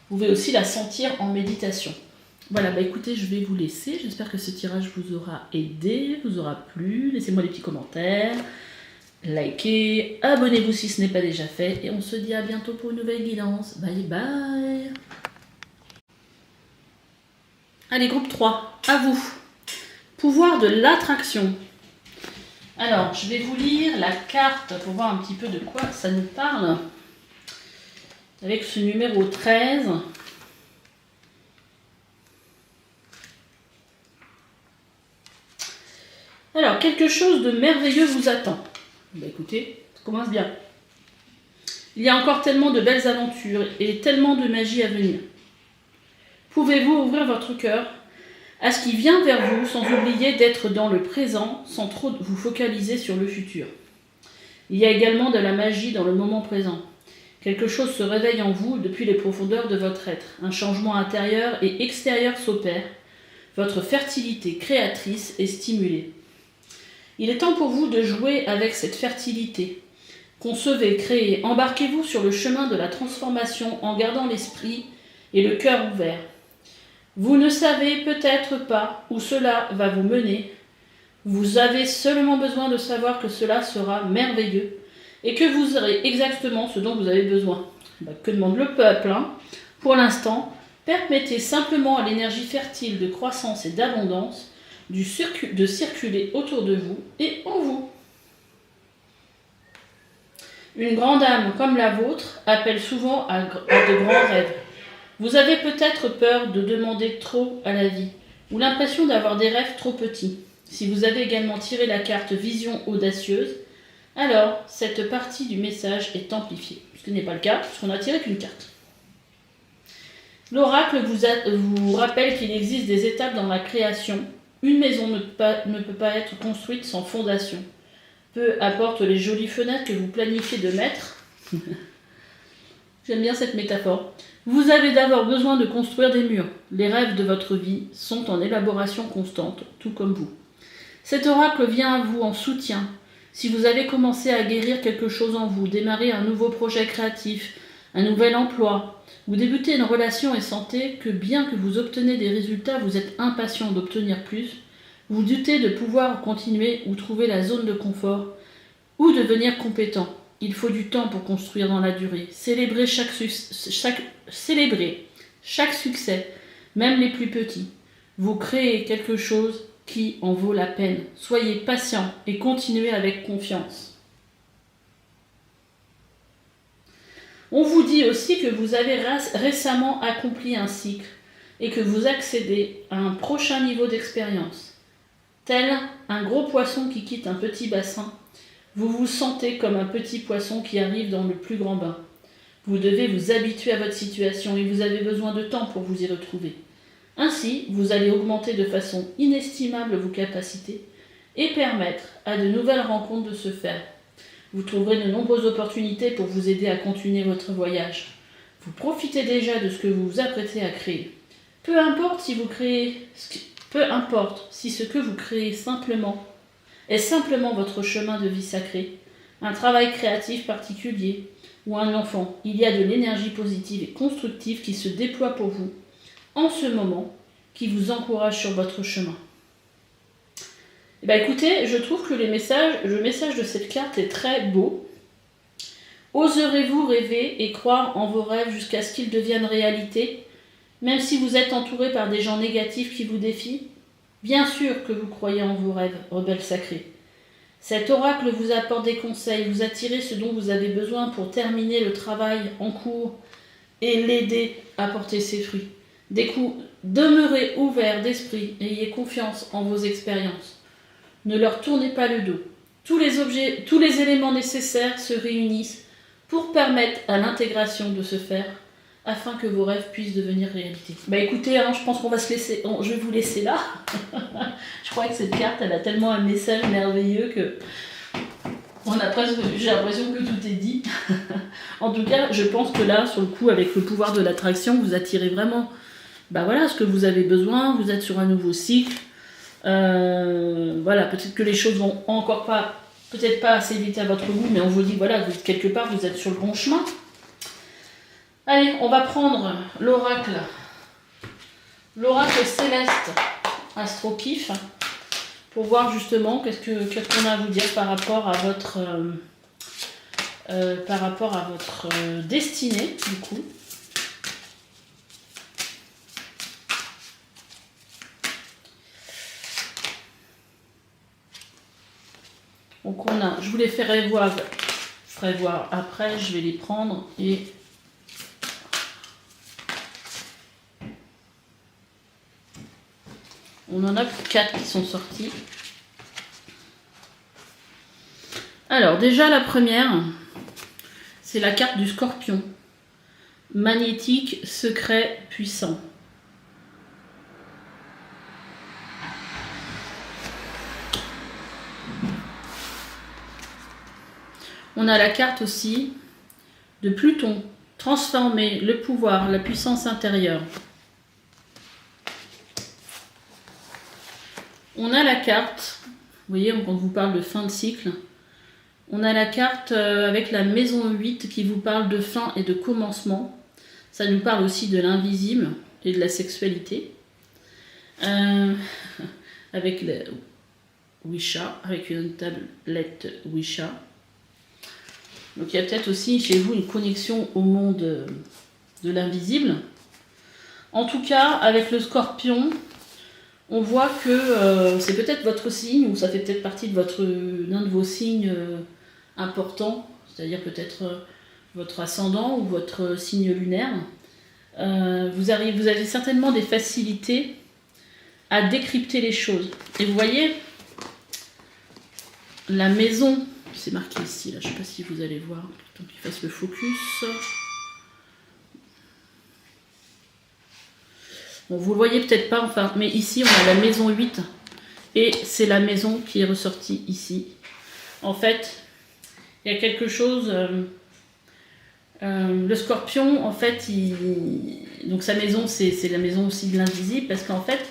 Vous pouvez aussi la sentir en méditation. Voilà, écoutez, je vais vous laisser. J'espère que ce tirage vous aura aidé, vous aura plu. Laissez-moi des petits commentaires, likez, abonnez-vous si ce n'est pas déjà fait. Et on se dit à bientôt pour une nouvelle guidance. Bye bye. Allez, groupe 3, à vous. Pouvoir de l'attraction. Alors, je vais vous lire la carte pour voir un petit peu de quoi ça nous parle. Avec ce numéro 13. Alors, quelque chose de merveilleux vous attend. Écoutez, ça commence bien. Il y a encore tellement de belles aventures et tellement de magie à venir. Pouvez-vous ouvrir votre cœur à ce qui vient vers vous sans oublier d'être dans le présent, sans trop vous focaliser sur le futur. Il y a également de la magie dans le moment présent. Quelque chose se réveille en vous depuis les profondeurs de votre être. Un changement intérieur et extérieur s'opère. Votre fertilité créatrice est stimulée. Il est temps pour vous de jouer avec cette fertilité. Concevez, créez, embarquez-vous sur le chemin de la transformation en gardant l'esprit et le cœur ouvert. Vous ne savez peut-être pas où cela va vous mener. Vous avez seulement besoin de savoir que cela sera merveilleux et que vous aurez exactement ce dont vous avez besoin. Que demande le peuple, Pour l'instant, permettez simplement à l'énergie fertile de croissance et d'abondance de circuler autour de vous et en vous. Une grande âme comme la vôtre appelle souvent à de grands rêves. Vous avez peut-être peur de demander trop à la vie, ou l'impression d'avoir des rêves trop petits. Si vous avez également tiré la carte Vision audacieuse, alors cette partie du message est amplifiée. Ce qui n'est pas le cas, puisqu'on a tiré qu'une carte. L'oracle vous rappelle qu'il existe des étapes dans la création. Une maison ne peut pas être construite sans fondation. Peu importe les jolies fenêtres que vous planifiez de mettre. J'aime bien cette métaphore. Vous avez d'abord besoin de construire des murs. Les rêves de votre vie sont en élaboration constante, tout comme vous. Cet oracle vient à vous en soutien. Si vous avez commencé à guérir quelque chose en vous, démarrer un nouveau projet créatif, un nouvel emploi, vous débutez une relation et sentez que bien que vous obtenez des résultats, vous êtes impatient d'obtenir plus, vous doutez de pouvoir continuer ou trouver la zone de confort, ou devenir compétent. Il faut du temps pour construire dans la durée. Célébrez chaque succès, même les plus petits. Vous créez quelque chose qui en vaut la peine. Soyez patient et continuez avec confiance. On vous dit aussi que vous avez récemment accompli un cycle et que vous accédez à un prochain niveau d'expérience. Tel un gros poisson qui quitte un petit bassin, vous vous sentez comme un petit poisson qui arrive dans le plus grand bain. Vous devez vous habituer à votre situation et vous avez besoin de temps pour vous y retrouver. Ainsi, vous allez augmenter de façon inestimable vos capacités et permettre à de nouvelles rencontres de se faire. Vous trouverez de nombreuses opportunités pour vous aider à continuer votre voyage. Vous profitez déjà de ce que vous vous apprêtez à créer. Peu importe si ce que vous créez est simplement votre chemin de vie sacré, un travail créatif particulier ou un enfant, il y a de l'énergie positive et constructive qui se déploie pour vous en ce moment, qui vous encourage sur votre chemin. Écoutez, je trouve que le message de cette carte est très beau. Oserez-vous rêver et croire en vos rêves jusqu'à ce qu'ils deviennent réalité, même si vous êtes entouré par des gens négatifs qui vous défient? Bien sûr que vous croyez en vos rêves, rebelles sacrés. Cet oracle vous apporte des conseils, vous attirez ce dont vous avez besoin pour terminer le travail en cours et l'aider à porter ses fruits. Demeurez ouvert d'esprit, ayez confiance en vos expériences. Ne leur tournez pas le dos. Tous les éléments nécessaires se réunissent pour permettre à l'intégration de se faire afin que vos rêves puissent devenir réalité. Bah écoutez, hein, je pense qu'on va se laisser, je vais vous laisser là. Je crois que cette carte, elle a tellement un message merveilleux que j'ai l'impression que tout est dit. En tout cas, je pense que là, sur le coup, avec le pouvoir de l'attraction, vous attirez vraiment ce que vous avez besoin. Vous êtes sur un nouveau cycle. Voilà, peut-être que les choses vont encore pas, peut-être pas assez vite à votre goût, mais on vous dit, voilà, quelque part, vous êtes sur le bon chemin. Allez, on va prendre l'oracle céleste Astro-Kiff pour voir justement qu'est-ce qu'on a à vous dire par rapport à votre destinée, du coup. Donc je vous les ferai voir après, je vais les prendre et on en a 4 qui sont sortis. Alors déjà la première, c'est la carte du Scorpion. Magnétique, secret, puissant. On a la carte aussi de Pluton. Transformer le pouvoir, la puissance intérieure. On a la carte, vous voyez, quand on vous parle de fin de cycle, on a la carte avec la maison 8 qui vous parle de fin et de commencement. Ça nous parle aussi de l'invisible et de la sexualité. Avec le Wisha, avec une tablette Wisha. Donc il y a peut-être aussi chez vous une connexion au monde de l'invisible. En tout cas, avec le Scorpion, on voit que c'est peut-être votre signe, ou ça fait peut-être partie de l'un de vos signes importants, c'est-à-dire peut-être votre ascendant ou votre signe lunaire. Vous avez certainement des facilités à décrypter les choses. Et vous voyez, la maison, c'est marqué ici, là, je ne sais pas si vous allez voir, tant qu'il fasse le focus. Bon, vous le voyez peut-être pas, enfin, mais ici on a la maison 8 et c'est la maison qui est ressortie ici. En fait, il y a quelque chose. Le Scorpion, en fait, donc sa maison, c'est la maison aussi de l'invisible, parce qu'en fait,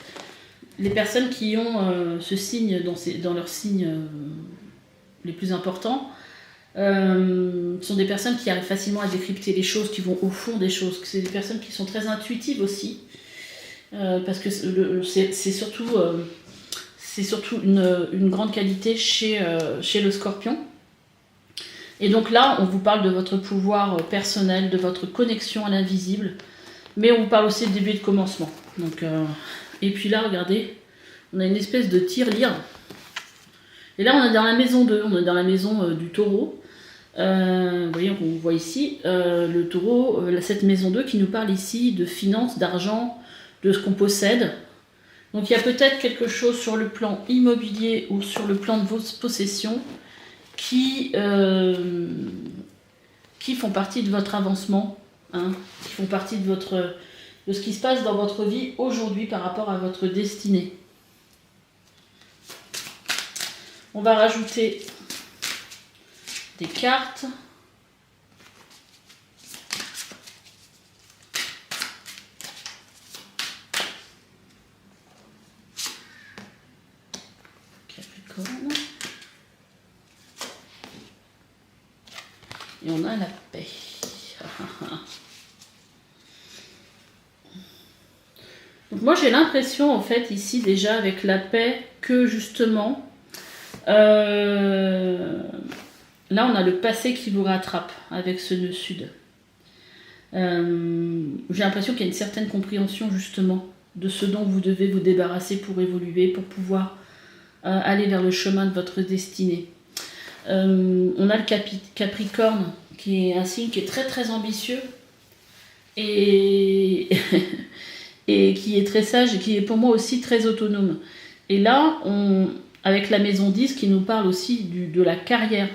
les personnes qui ont ce signe dans leurs signes les plus importants sont des personnes qui arrivent facilement à décrypter les choses, qui vont au fond des choses. C'est des personnes qui sont très intuitives aussi. Parce que c'est surtout une grande qualité chez le Scorpion. Et donc là, on vous parle de votre pouvoir personnel, de votre connexion à l'invisible, mais on vous parle aussi de début et de commencement. Donc, et puis là, regardez, on a une espèce de tirelire. Et là, on est dans la maison 2, on est dans la maison du taureau. Vous voyez, on voit ici le taureau, cette maison 2 qui nous parle ici de finances, d'argent, de ce qu'on possède. Donc il y a peut-être quelque chose sur le plan immobilier ou sur le plan de vos possessions qui font partie de votre avancement, hein, qui font partie de ce qui se passe dans votre vie aujourd'hui par rapport à votre destinée. On va rajouter des cartes. Et on a la paix. Donc moi j'ai l'impression en fait ici déjà avec la paix que justement là on a le passé qui vous rattrape avec ce nœud sud. J'ai l'impression qu'il y a une certaine compréhension justement de ce dont vous devez vous débarrasser pour évoluer, pour pouvoir aller vers le chemin de votre destinée. On a le Capricorne, qui est un signe qui est très très ambitieux et, et qui est très sage et qui est pour moi aussi très autonome. Et là, avec la maison 10 qui nous parle aussi de la carrière.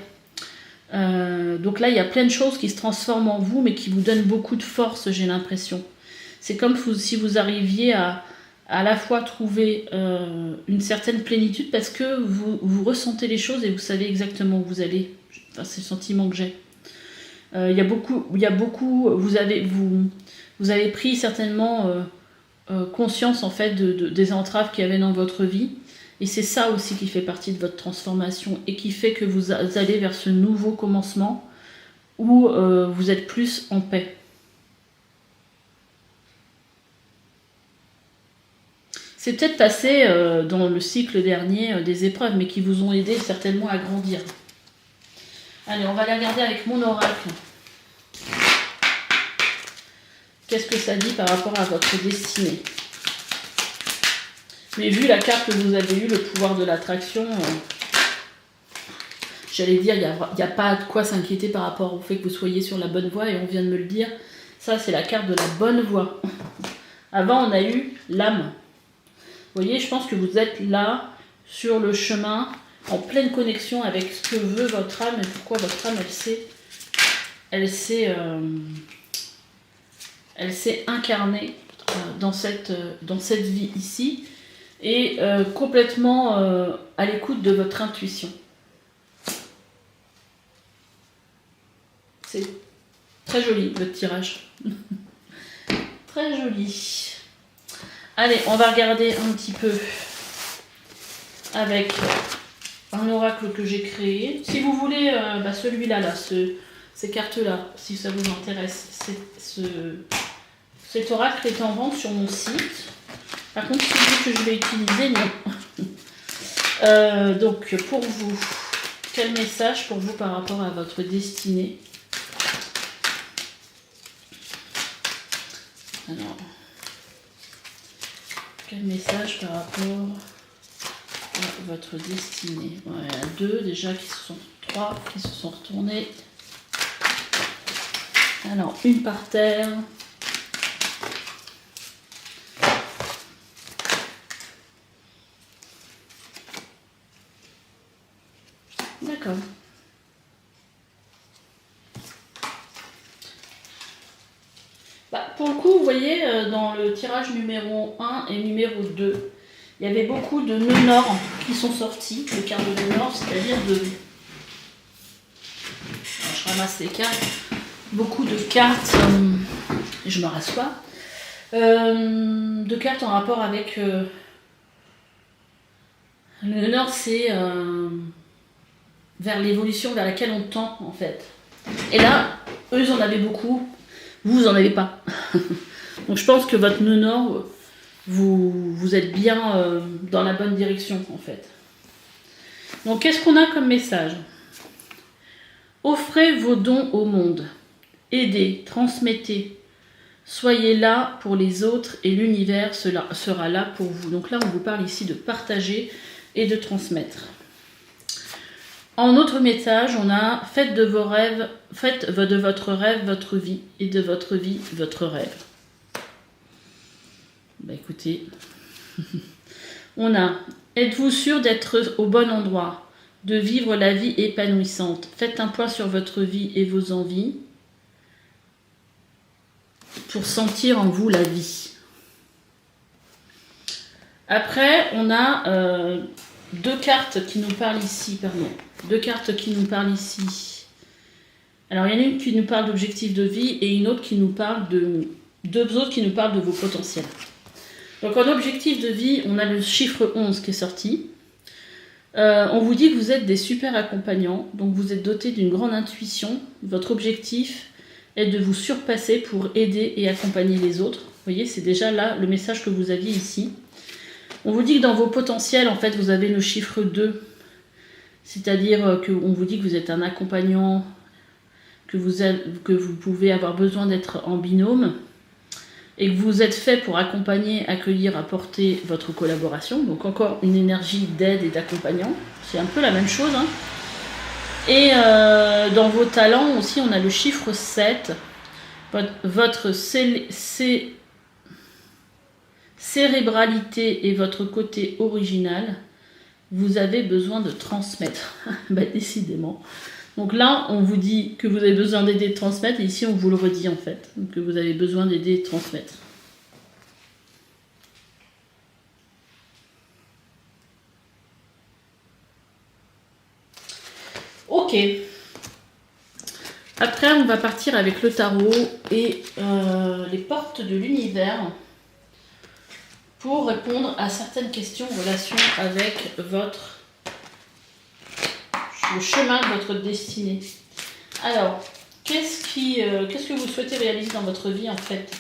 Donc là, il y a plein de choses qui se transforment en vous, mais qui vous donnent beaucoup de force, j'ai l'impression. C'est comme si vous arriviez à la fois trouver une certaine plénitude parce que vous ressentez les choses et vous savez exactement où vous allez. Enfin, c'est le sentiment que j'ai. Il y a beaucoup, vous avez pris certainement conscience en fait des entraves qu'il y avait dans votre vie. Et c'est ça aussi qui fait partie de votre transformation et qui fait que vous allez vers ce nouveau commencement où vous êtes plus en paix. C'est peut-être passé dans le cycle dernier des épreuves, mais qui vous ont aidé certainement à grandir. Allez, on va la regarder avec mon oracle. Qu'est-ce que ça dit par rapport à votre destinée? Mais vu la carte que vous avez eue, le pouvoir de l'attraction, j'allais dire, il n'y a pas de quoi s'inquiéter par rapport au fait que vous soyez sur la bonne voie, et on vient de me le dire. Ça, c'est la carte de la bonne voie. Avant, on a eu l'âme. Vous voyez, je pense que vous êtes là, sur le chemin, en pleine connexion avec ce que veut votre âme et pourquoi votre âme, elle s'est incarnée dans cette vie ici et complètement à l'écoute de votre intuition. C'est très joli, votre tirage. Très joli. Allez, on va regarder un petit peu avec un oracle que j'ai créé. Si vous voulez, celui-là, ces cartes-là, si ça vous intéresse, cet oracle est en vente sur mon site. Par contre, celui que je vais utiliser, non. Donc, pour vous, quel message pour vous par rapport à votre destinée? Alors, quel message par rapport à votre destinée? Ouais, il y a deux déjà trois qui se sont retournés. Alors, une par terre. D'accord. Pour le coup, vous voyez, dans le tirage numéro 1 et numéro 2, il y avait beaucoup de nœuds nord qui sont sortis, les cartes de nœuds nord, c'est-à-dire de... Alors, je ramasse les cartes. Beaucoup de cartes, je me rassois, de cartes en rapport avec... le nœud nord, c'est vers l'évolution vers laquelle on tend, en fait. Et là, eux, ils en avaient beaucoup. Vous en avez pas. Donc je pense que votre nœud nord, vous êtes bien dans la bonne direction en fait. Donc qu'est-ce qu'on a comme message? Offrez vos dons au monde. Aidez, transmettez. Soyez là pour les autres et l'univers sera là pour vous. Donc là, on vous parle ici de partager et de transmettre. En autre message, on a faites de votre rêve votre vie et de votre vie votre rêve. Écoutez, on a êtes-vous sûr d'être au bon endroit, de vivre la vie épanouissante. Faites un point sur votre vie et vos envies pour sentir en vous la vie. Après, on a deux cartes qui nous parlent ici, Alors, il y en a une qui nous parle d'objectifs de vie et une autre qui nous parle deux autres qui nous parlent de vos potentiels. Donc, en objectif de vie, on a le chiffre 11 qui est sorti. On vous dit que vous êtes des super accompagnants, donc vous êtes dotés d'une grande intuition. Votre objectif est de vous surpasser pour aider et accompagner les autres. Vous voyez, c'est déjà là le message que vous aviez ici. On vous dit que dans vos potentiels, en fait, vous avez le chiffre 2. C'est-à-dire qu'on vous dit que vous êtes un accompagnant, que vous pouvez avoir besoin d'être en binôme et que vous êtes fait pour accompagner, accueillir, apporter votre collaboration. Donc encore une énergie d'aide et d'accompagnant. C'est un peu la même chose. Et dans vos talents aussi, on a le chiffre 7. Votre cérébralité et votre côté original, vous avez besoin de transmettre. Bah, décidément. Donc là, on vous dit que vous avez besoin d'aider de transmettre, et ici, on vous le redit en fait, que vous avez besoin d'aider de transmettre. Ok. Après, on va partir avec le tarot et les portes de l'univers pour répondre à certaines questions en relation avec le chemin de votre destinée. Alors, qu'est-ce que vous souhaitez réaliser dans votre vie en fait?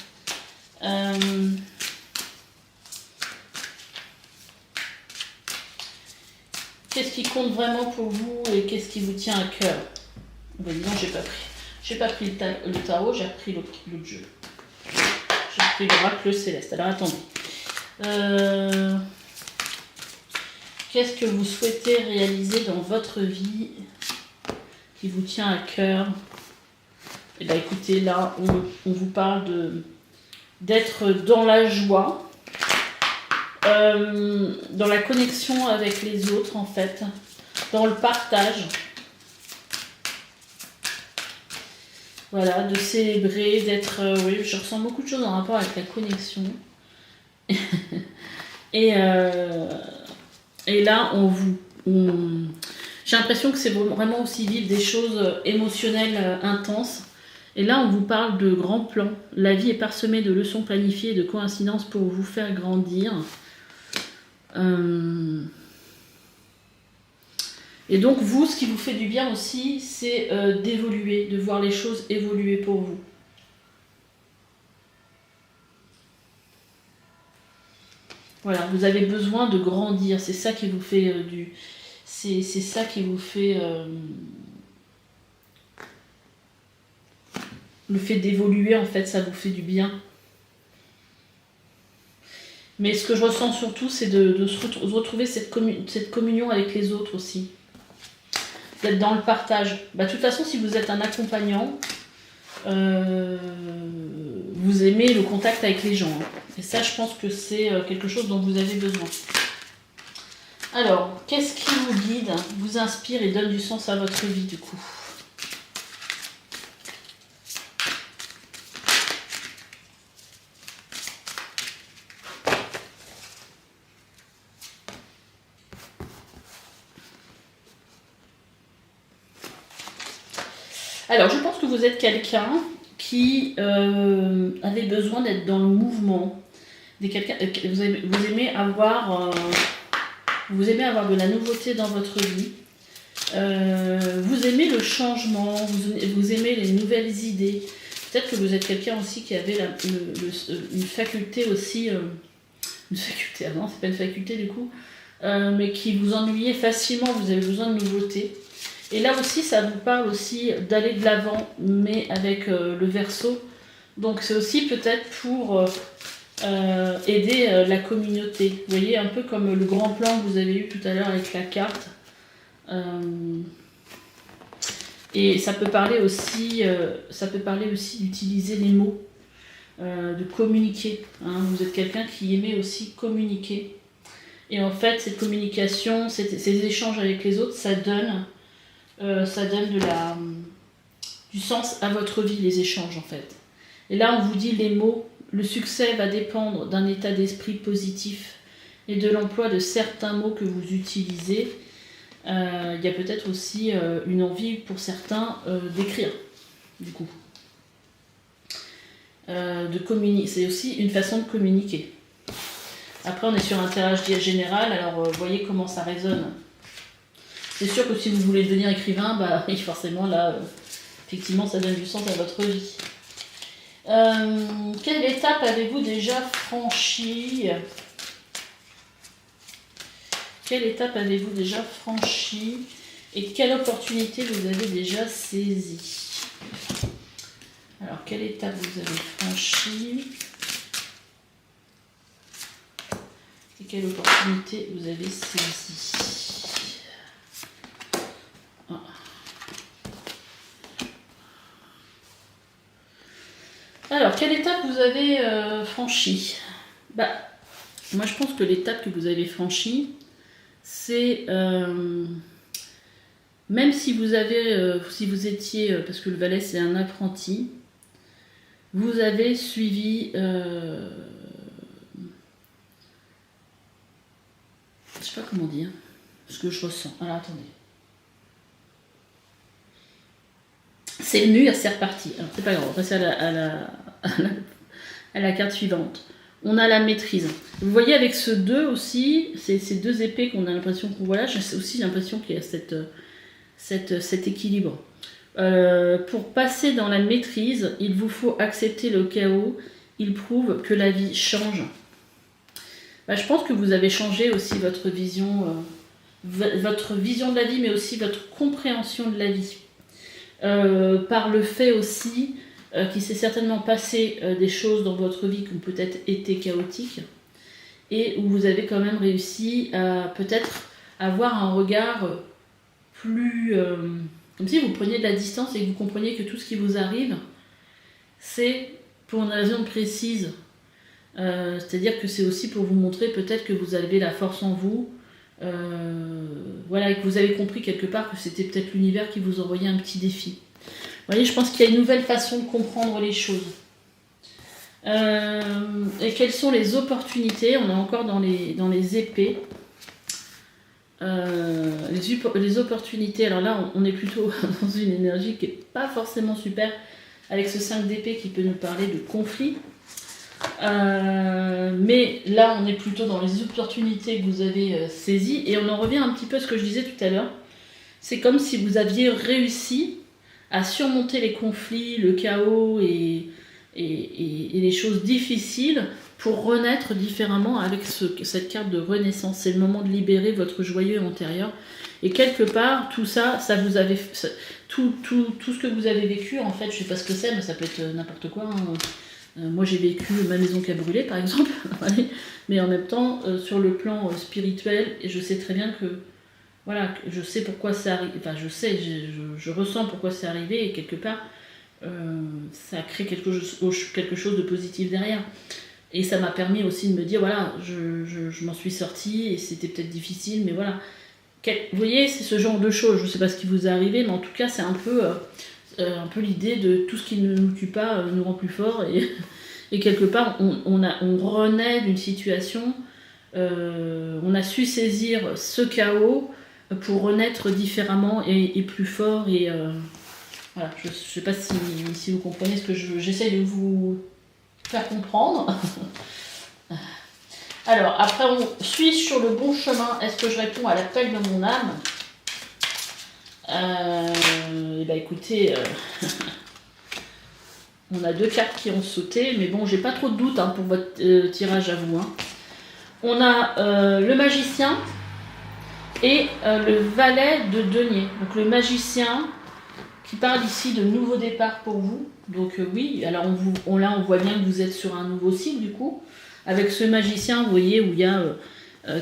Qu'est-ce qui compte vraiment pour vous et qu'est-ce qui vous tient à cœur? Ben, disons, j'ai pas pris le tarot, j'ai repris l'autre jeu. J'ai pris l'oracle céleste. Alors attendez. Qu'est-ce que vous souhaitez réaliser dans votre vie qui vous tient à cœur? Eh bien écoutez, là, on vous parle d'être dans la joie, dans la connexion avec les autres en fait, dans le partage. Voilà, de célébrer, d'être... oui, je ressens beaucoup de choses en rapport avec la connexion. et là, j'ai l'impression que c'est vraiment aussi vivre des choses émotionnelles intenses. Et là, on vous parle de grands plans. La vie est parsemée de leçons planifiées et de coïncidences pour vous faire grandir. Et donc, vous, ce qui vous fait du bien aussi, c'est d'évoluer, de voir les choses évoluer pour vous. Voilà, vous avez besoin de grandir. C'est ça qui vous fait c'est ça qui vous fait... le fait d'évoluer, en fait, ça vous fait du bien. Mais ce que je ressens surtout, c'est de retrouver cette communion avec les autres aussi. D'être dans le partage. Bah, de toute façon, si vous êtes un accompagnant, vous aimez le contact avec les gens. Hein. Et ça, je pense que c'est quelque chose dont vous avez besoin. Alors, qu'est-ce qui vous guide, vous inspire et donne du sens à votre vie, du coup? Alors, je pense que vous êtes quelqu'un qui avait besoin d'être dans le mouvement. Vous aimez avoir de la nouveauté dans votre vie. Vous aimez le changement, vous aimez les nouvelles idées. Peut-être que vous êtes quelqu'un aussi qui avait une faculté aussi... une faculté, non, c'est pas une faculté du coup, mais qui vous ennuyait facilement, vous avez besoin de nouveautés. Et là aussi, ça vous parle aussi d'aller de l'avant, mais avec le Verseau. Donc c'est aussi peut-être pour aider la communauté. Vous voyez, un peu comme le grand plan que vous avez eu tout à l'heure avec la carte. Et ça peut parler aussi d'utiliser les mots, de communiquer. Hein. Vous êtes quelqu'un qui aimait aussi communiquer. Et en fait, cette communication, ces échanges avec les autres, ça donne du sens à votre vie, les échanges en fait. Et là, on vous dit les mots, le succès va dépendre d'un état d'esprit positif et de l'emploi de certains mots que vous utilisez. Il y a peut-être aussi une envie pour certains d'écrire, du coup. De communiquer, c'est aussi une façon de communiquer. Après, on est sur un tirage général, alors voyez comment ça résonne. C'est sûr que si vous voulez devenir écrivain, bah oui, forcément, là, effectivement, ça donne du sens à votre vie. Quelle étape avez-vous déjà franchie? Quelle étape avez-vous déjà franchie? Et quelle opportunité vous avez déjà saisie? Alors, quelle étape vous avez franchie? Et quelle opportunité vous avez saisie? quelle étape vous avez franchie? Bah, moi, je pense que l'étape que vous avez franchie, c'est même si vous avez, si vous étiez, parce que le valet c'est un apprenti, vous avez suivi, je sais pas comment dire, ce que je ressens. Alors attendez. C'est le mur, c'est reparti. Alors c'est pas grave, on va passer à la carte suivante. On a la maîtrise. Vous voyez avec ce 2 aussi, ces deux épées qu'on a l'impression qu'on voit là, j'ai aussi l'impression qu'il y a cet équilibre. Pour passer dans la maîtrise, il vous faut accepter le chaos. Il prouve que la vie change. Bah, je pense que vous avez changé aussi votre vision de la vie, mais aussi votre compréhension de la vie. Par le fait aussi qu'il s'est certainement passé des choses dans votre vie qui ont peut-être été chaotiques et où vous avez quand même réussi à peut-être avoir un regard plus... comme si vous preniez de la distance et que vous compreniez que tout ce qui vous arrive, c'est pour une raison précise. C'est-à-dire que c'est aussi pour vous montrer peut-être que vous avez la force en vous, voilà, et que vous avez compris quelque part que c'était peut-être l'univers qui vous envoyait un petit défi. Vous voyez, je pense qu'il y a une nouvelle façon de comprendre les choses. Et quelles sont les opportunités? On est encore dans les épées. Les opportunités, alors là on est plutôt dans une énergie qui n'est pas forcément super, avec ce 5 d'épée qui peut nous parler de conflit. Mais là on est plutôt dans les opportunités que vous avez saisies, et on en revient un petit peu à ce que je disais tout à l'heure. C'est comme si vous aviez réussi à surmonter les conflits, le chaos et les choses difficiles pour renaître différemment avec cette carte de renaissance. C'est le moment de libérer votre joyeux intérieur. Et quelque part, tout ça, vous avez... Tout ce que vous avez vécu, en fait, je sais pas ce que c'est, mais ça peut être n'importe quoi. Moi, j'ai vécu ma maison qui a brûlé, par exemple. Mais en même temps, sur le plan spirituel, et je sais très bien que... Voilà, je sais pourquoi c'est arrivé. Enfin, je ressens pourquoi c'est arrivé, et quelque part, ça crée quelque chose de positif derrière. Et ça m'a permis aussi de me dire, voilà, je m'en suis sortie, et c'était peut-être difficile, mais voilà. Vous voyez, c'est ce genre de choses. Je ne sais pas ce qui vous est arrivé, mais en tout cas, c'est un peu l'idée de tout ce qui ne nous tue pas nous rend plus forts. Et quelque part, on renaît d'une situation, on a su saisir ce chaos pour renaître différemment et plus fort. Et voilà, je ne sais pas si vous comprenez ce que j'essaie de vous faire comprendre. Alors, après, suis-je sur le bon chemin? Est-ce que je réponds à l'appel de mon âme? Et bah écoutez, on a 2 cartes qui ont sauté, mais bon, j'ai pas trop de doute pour votre tirage à vous. On a le magicien et le valet de denier. Donc le magicien qui parle ici de nouveau départ pour vous. Donc oui, alors là on voit bien que vous êtes sur un nouveau cycle du coup. Avec ce magicien, vous voyez, où il y a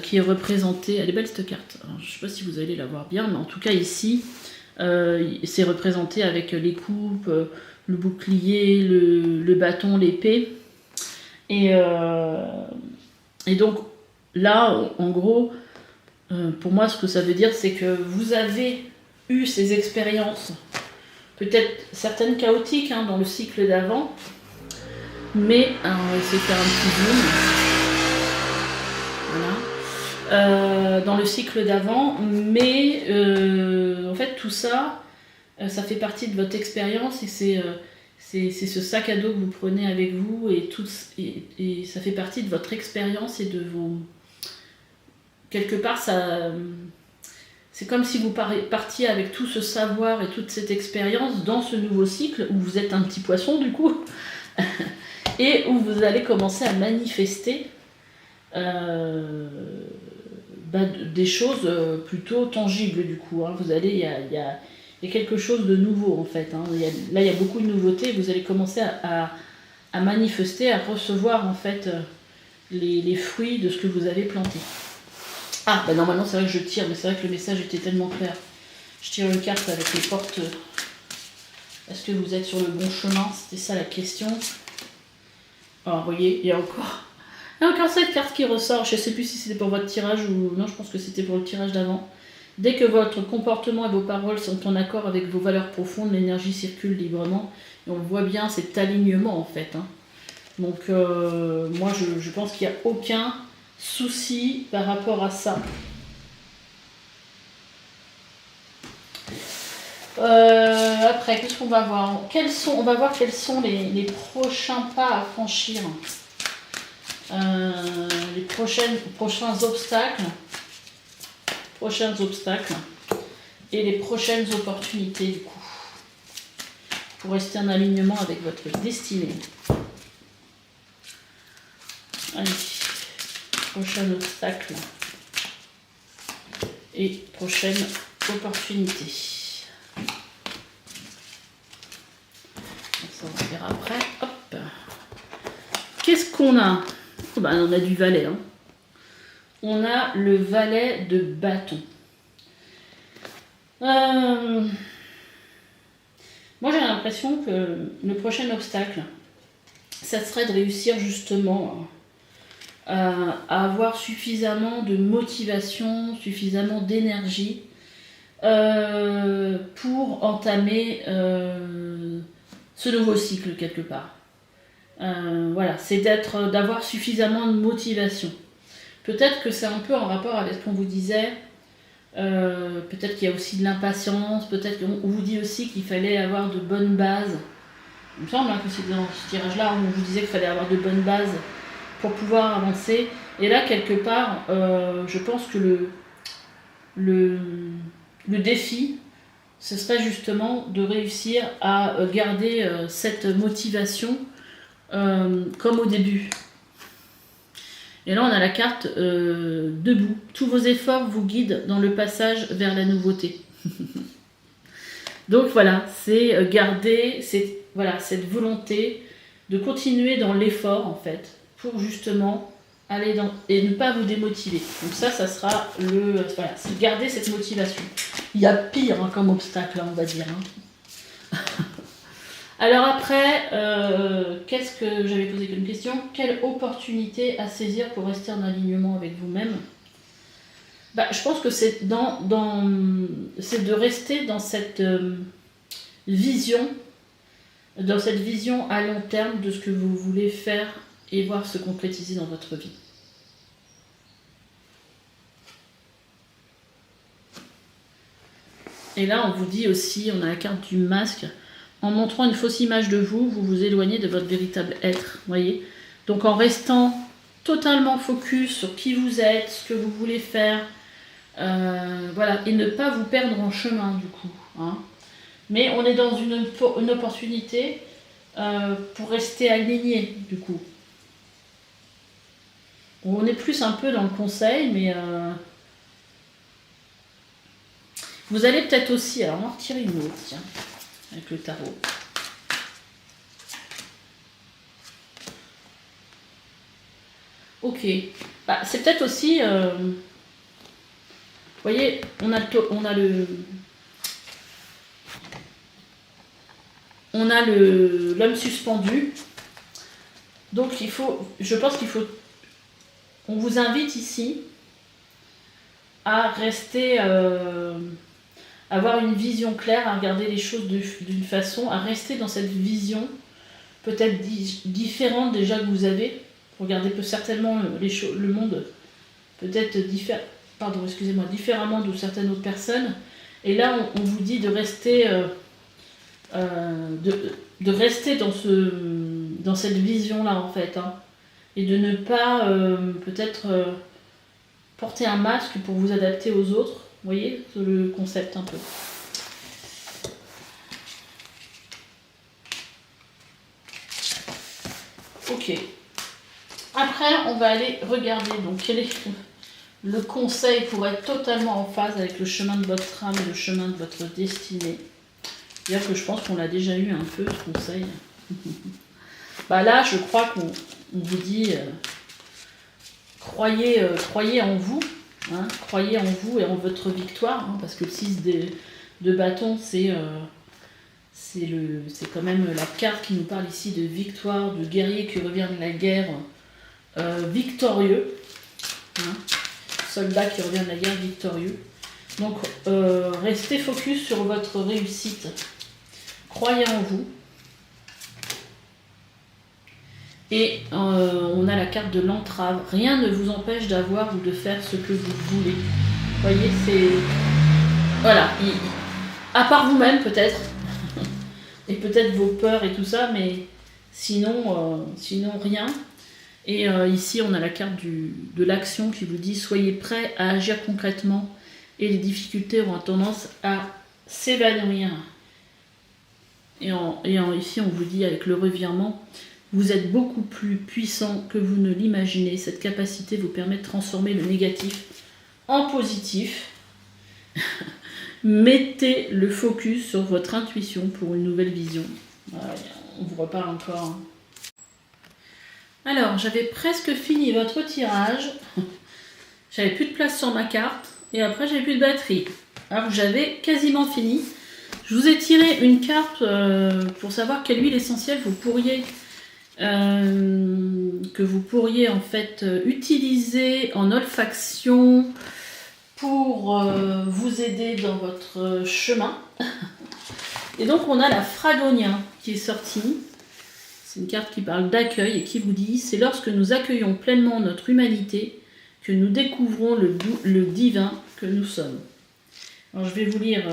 qui est représenté. Elle est belle cette carte. Alors, je ne sais pas si vous allez la voir bien, mais en tout cas ici, c'est représenté avec les coupes, le bouclier, le bâton, l'épée. Et donc là, en gros, pour moi, ce que ça veut dire, c'est que vous avez eu ces expériences, peut-être certaines chaotiques dans le cycle d'avant. Mais, alors on va essayer de faire un petit zoom. Voilà. Dans le cycle d'avant, mais en fait tout ça, ça fait partie de votre expérience, et c'est ce sac à dos que vous prenez avec vous, et ça fait partie de votre expérience et de vos... Quelque part, c'est comme si vous partiez avec tout ce savoir et toute cette expérience dans ce nouveau cycle où vous êtes un petit poisson du coup. Et où vous allez commencer à manifester des choses plutôt tangibles du coup. Vous allez, il y a quelque chose de nouveau en fait. Là, il y a beaucoup de nouveautés. Vous allez commencer à manifester, à recevoir en fait les fruits de ce que vous avez planté. Ah, normalement c'est vrai que je tire, mais c'est vrai que le message était tellement clair. Je tire une carte avec les portes. Est-ce que vous êtes sur le bon chemin? C'était ça la question. Alors, vous voyez, il y a encore cette carte qui ressort. Je ne sais plus si c'était pour votre tirage ou non, je pense que c'était pour le tirage d'avant. Dès que votre comportement et vos paroles sont en accord avec vos valeurs profondes, l'énergie circule librement. Et on voit bien cet alignement en fait. Hein. Donc moi je pense qu'il n'y a aucun souci par rapport à ça. Après, qu'est-ce qu'on va voir? On va voir quels sont les prochains pas à franchir. Les prochains obstacles. Et les prochaines opportunités du coup. Pour rester en alignement avec votre destinée. Allez, prochain obstacle. Et prochaine opportunité. Ça on va faire après. Hop. Qu'est-ce qu'on a? Oh ben, on a du valet. Hein. On a le valet de bâton. Moi j'ai l'impression que le prochain obstacle, ça serait de réussir justement à avoir suffisamment de motivation, suffisamment d'énergie pour entamer ce nouveau cycle quelque part. Voilà, c'est d'avoir suffisamment de motivation. Peut-être que c'est un peu en rapport avec ce qu'on vous disait. Peut-être qu'il y a aussi de l'impatience. Peut-être qu'on vous dit aussi qu'il fallait avoir de bonnes bases. Il me semble que c'est dans ce tirage-là où on vous disait qu'il fallait avoir de bonnes bases pour pouvoir avancer. Et là, quelque part, je pense que le défi, ce serait justement de réussir à garder cette motivation comme au début. Et là, on a la carte debout. Tous vos efforts vous guident dans le passage vers la nouveauté. Donc voilà, c'est garder cette volonté de continuer dans l'effort en fait, pour justement aller dans et ne pas vous démotiver. Donc ça sera c'est garder cette motivation. Il y a pire hein, comme obstacle, là, on va dire. Hein. Alors après, qu'est-ce que j'avais posé comme question? Quelle opportunité à saisir pour rester en alignement avec vous-même? Je pense que c'est c'est de rester dans cette vision à long terme de ce que vous voulez faire et voir se concrétiser dans votre vie. Et là, on vous dit aussi, on a la carte du masque. En montrant une fausse image de vous, vous vous éloignez de votre véritable être. Voyez. Donc en restant totalement focus sur qui vous êtes, ce que vous voulez faire, voilà, et ne pas vous perdre en chemin du coup. Hein. Mais on est dans une opportunité pour rester aligné du coup. On est plus un peu dans le conseil, mais vous allez peut-être aussi, alors on va en retirer une autre, tiens. Avec le tarot. Ok. C'est peut-être aussi... vous voyez, on a l'homme suspendu. Donc je pense qu'il faut... On vous invite ici à rester... avoir une vision claire, à regarder les choses d'une façon, à rester dans cette vision peut-être différente déjà que vous avez. Regardez certainement le monde peut-être différemment de certaines autres personnes. Et là, on vous dit de rester, de rester dans cette vision-là en fait. Hein, et de ne pas peut-être porter un masque pour vous adapter aux autres. Vous voyez le concept un peu. Ok. Après, on va aller regarder donc quel est le conseil pour être totalement en phase avec le chemin de votre âme et le chemin de votre destinée. C'est-à-dire que je pense qu'on l'a déjà eu un peu ce conseil. Là, je crois qu'on vous dit croyez en vous. Hein, croyez en vous et en votre victoire, hein, parce que le 6 de bâton, c'est C'est quand même la carte qui nous parle ici de victoire, de guerrier qui revient de la guerre victorieux. Hein, soldat qui revient de la guerre victorieux. Donc, restez focus sur votre réussite. Croyez en vous. Et on a la carte de l'entrave. Rien ne vous empêche d'avoir ou de faire ce que vous voulez. Vous voyez, c'est... Voilà. À part vous-même, peut-être. Et peut-être vos peurs et tout ça, mais sinon rien. Et ici, on a la carte de l'action qui vous dit « Soyez prêts à agir concrètement et les difficultés auront tendance à s'évanouir. » Ici, on vous dit avec le revirement « Vous êtes beaucoup plus puissant que vous ne l'imaginez. Cette capacité vous permet de transformer le négatif en positif. » Mettez le focus sur votre intuition pour une nouvelle vision. Voilà, on vous reparle encore. Hein. Alors, j'avais presque fini votre tirage. J'avais plus de place sur ma carte. Et après, j'avais plus de batterie. Alors, j'avais quasiment fini. Je vous ai tiré une carte pour savoir quelle huile essentielle vous pourriez... que vous pourriez en fait utiliser en olfaction pour vous aider dans votre chemin. Et donc on a la Fragonia qui est sortie. C'est une carte qui parle d'accueil et qui vous dit « C'est lorsque nous accueillons pleinement notre humanité que nous découvrons le divin que nous sommes. » Alors je vais vous lire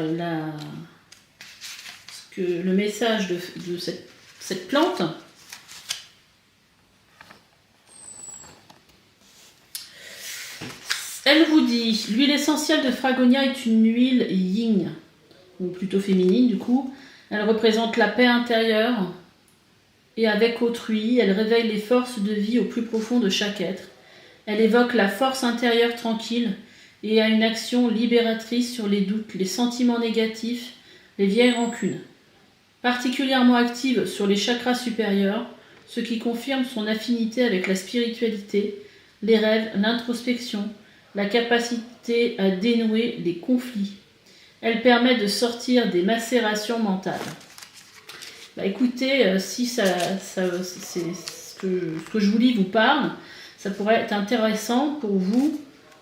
le message de cette plante. Elle vous dit, l'huile essentielle de Fragonia est une huile yin, ou plutôt féminine du coup. Elle représente la paix intérieure et avec autrui, elle réveille les forces de vie au plus profond de chaque être. Elle évoque la force intérieure tranquille et a une action libératrice sur les doutes, les sentiments négatifs, les vieilles rancunes. Particulièrement active sur les chakras supérieurs, ce qui confirme son affinité avec la spiritualité, les rêves, l'introspection, la capacité à dénouer les conflits. Elle permet de sortir des macérations mentales. Bah écoutez, si c'est ce que je vous lis vous parle, ça pourrait être intéressant pour vous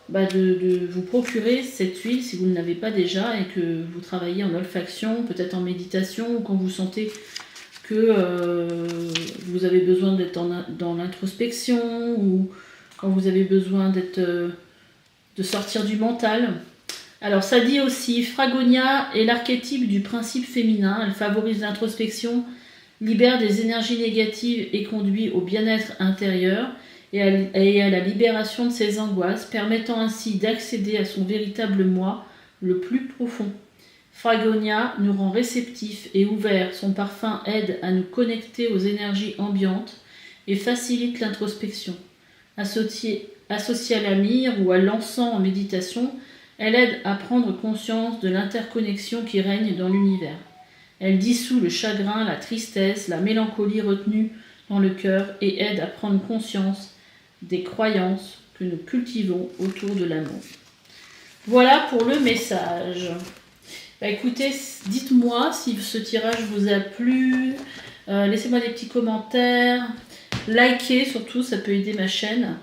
de vous procurer cette huile si vous ne l'avez pas déjà et que vous travaillez en olfaction, peut-être en méditation, ou quand vous sentez que vous avez besoin d'être dans l'introspection, ou quand vous avez besoin de sortir du mental. Alors ça dit aussi, Fragonia est l'archétype du principe féminin, elle favorise l'introspection, libère des énergies négatives et conduit au bien-être intérieur et à la libération de ses angoisses, permettant ainsi d'accéder à son véritable moi le plus profond. Fragonia nous rend réceptifs et ouverts, son parfum aide à nous connecter aux énergies ambiantes et facilite l'introspection. Associée à la myrrhe ou à l'encens en méditation, elle aide à prendre conscience de l'interconnexion qui règne dans l'univers. Elle dissout le chagrin, la tristesse, la mélancolie retenue dans le cœur et aide à prendre conscience des croyances que nous cultivons autour de l'amour. Voilà pour le message. Écoutez, dites-moi si ce tirage vous a plu, laissez-moi des petits commentaires, likez surtout, ça peut aider ma chaîne.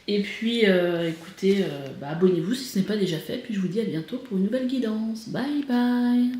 Et puis, écoutez, abonnez-vous si ce n'est pas déjà fait. Puis je vous dis à bientôt pour une nouvelle guidance. Bye bye.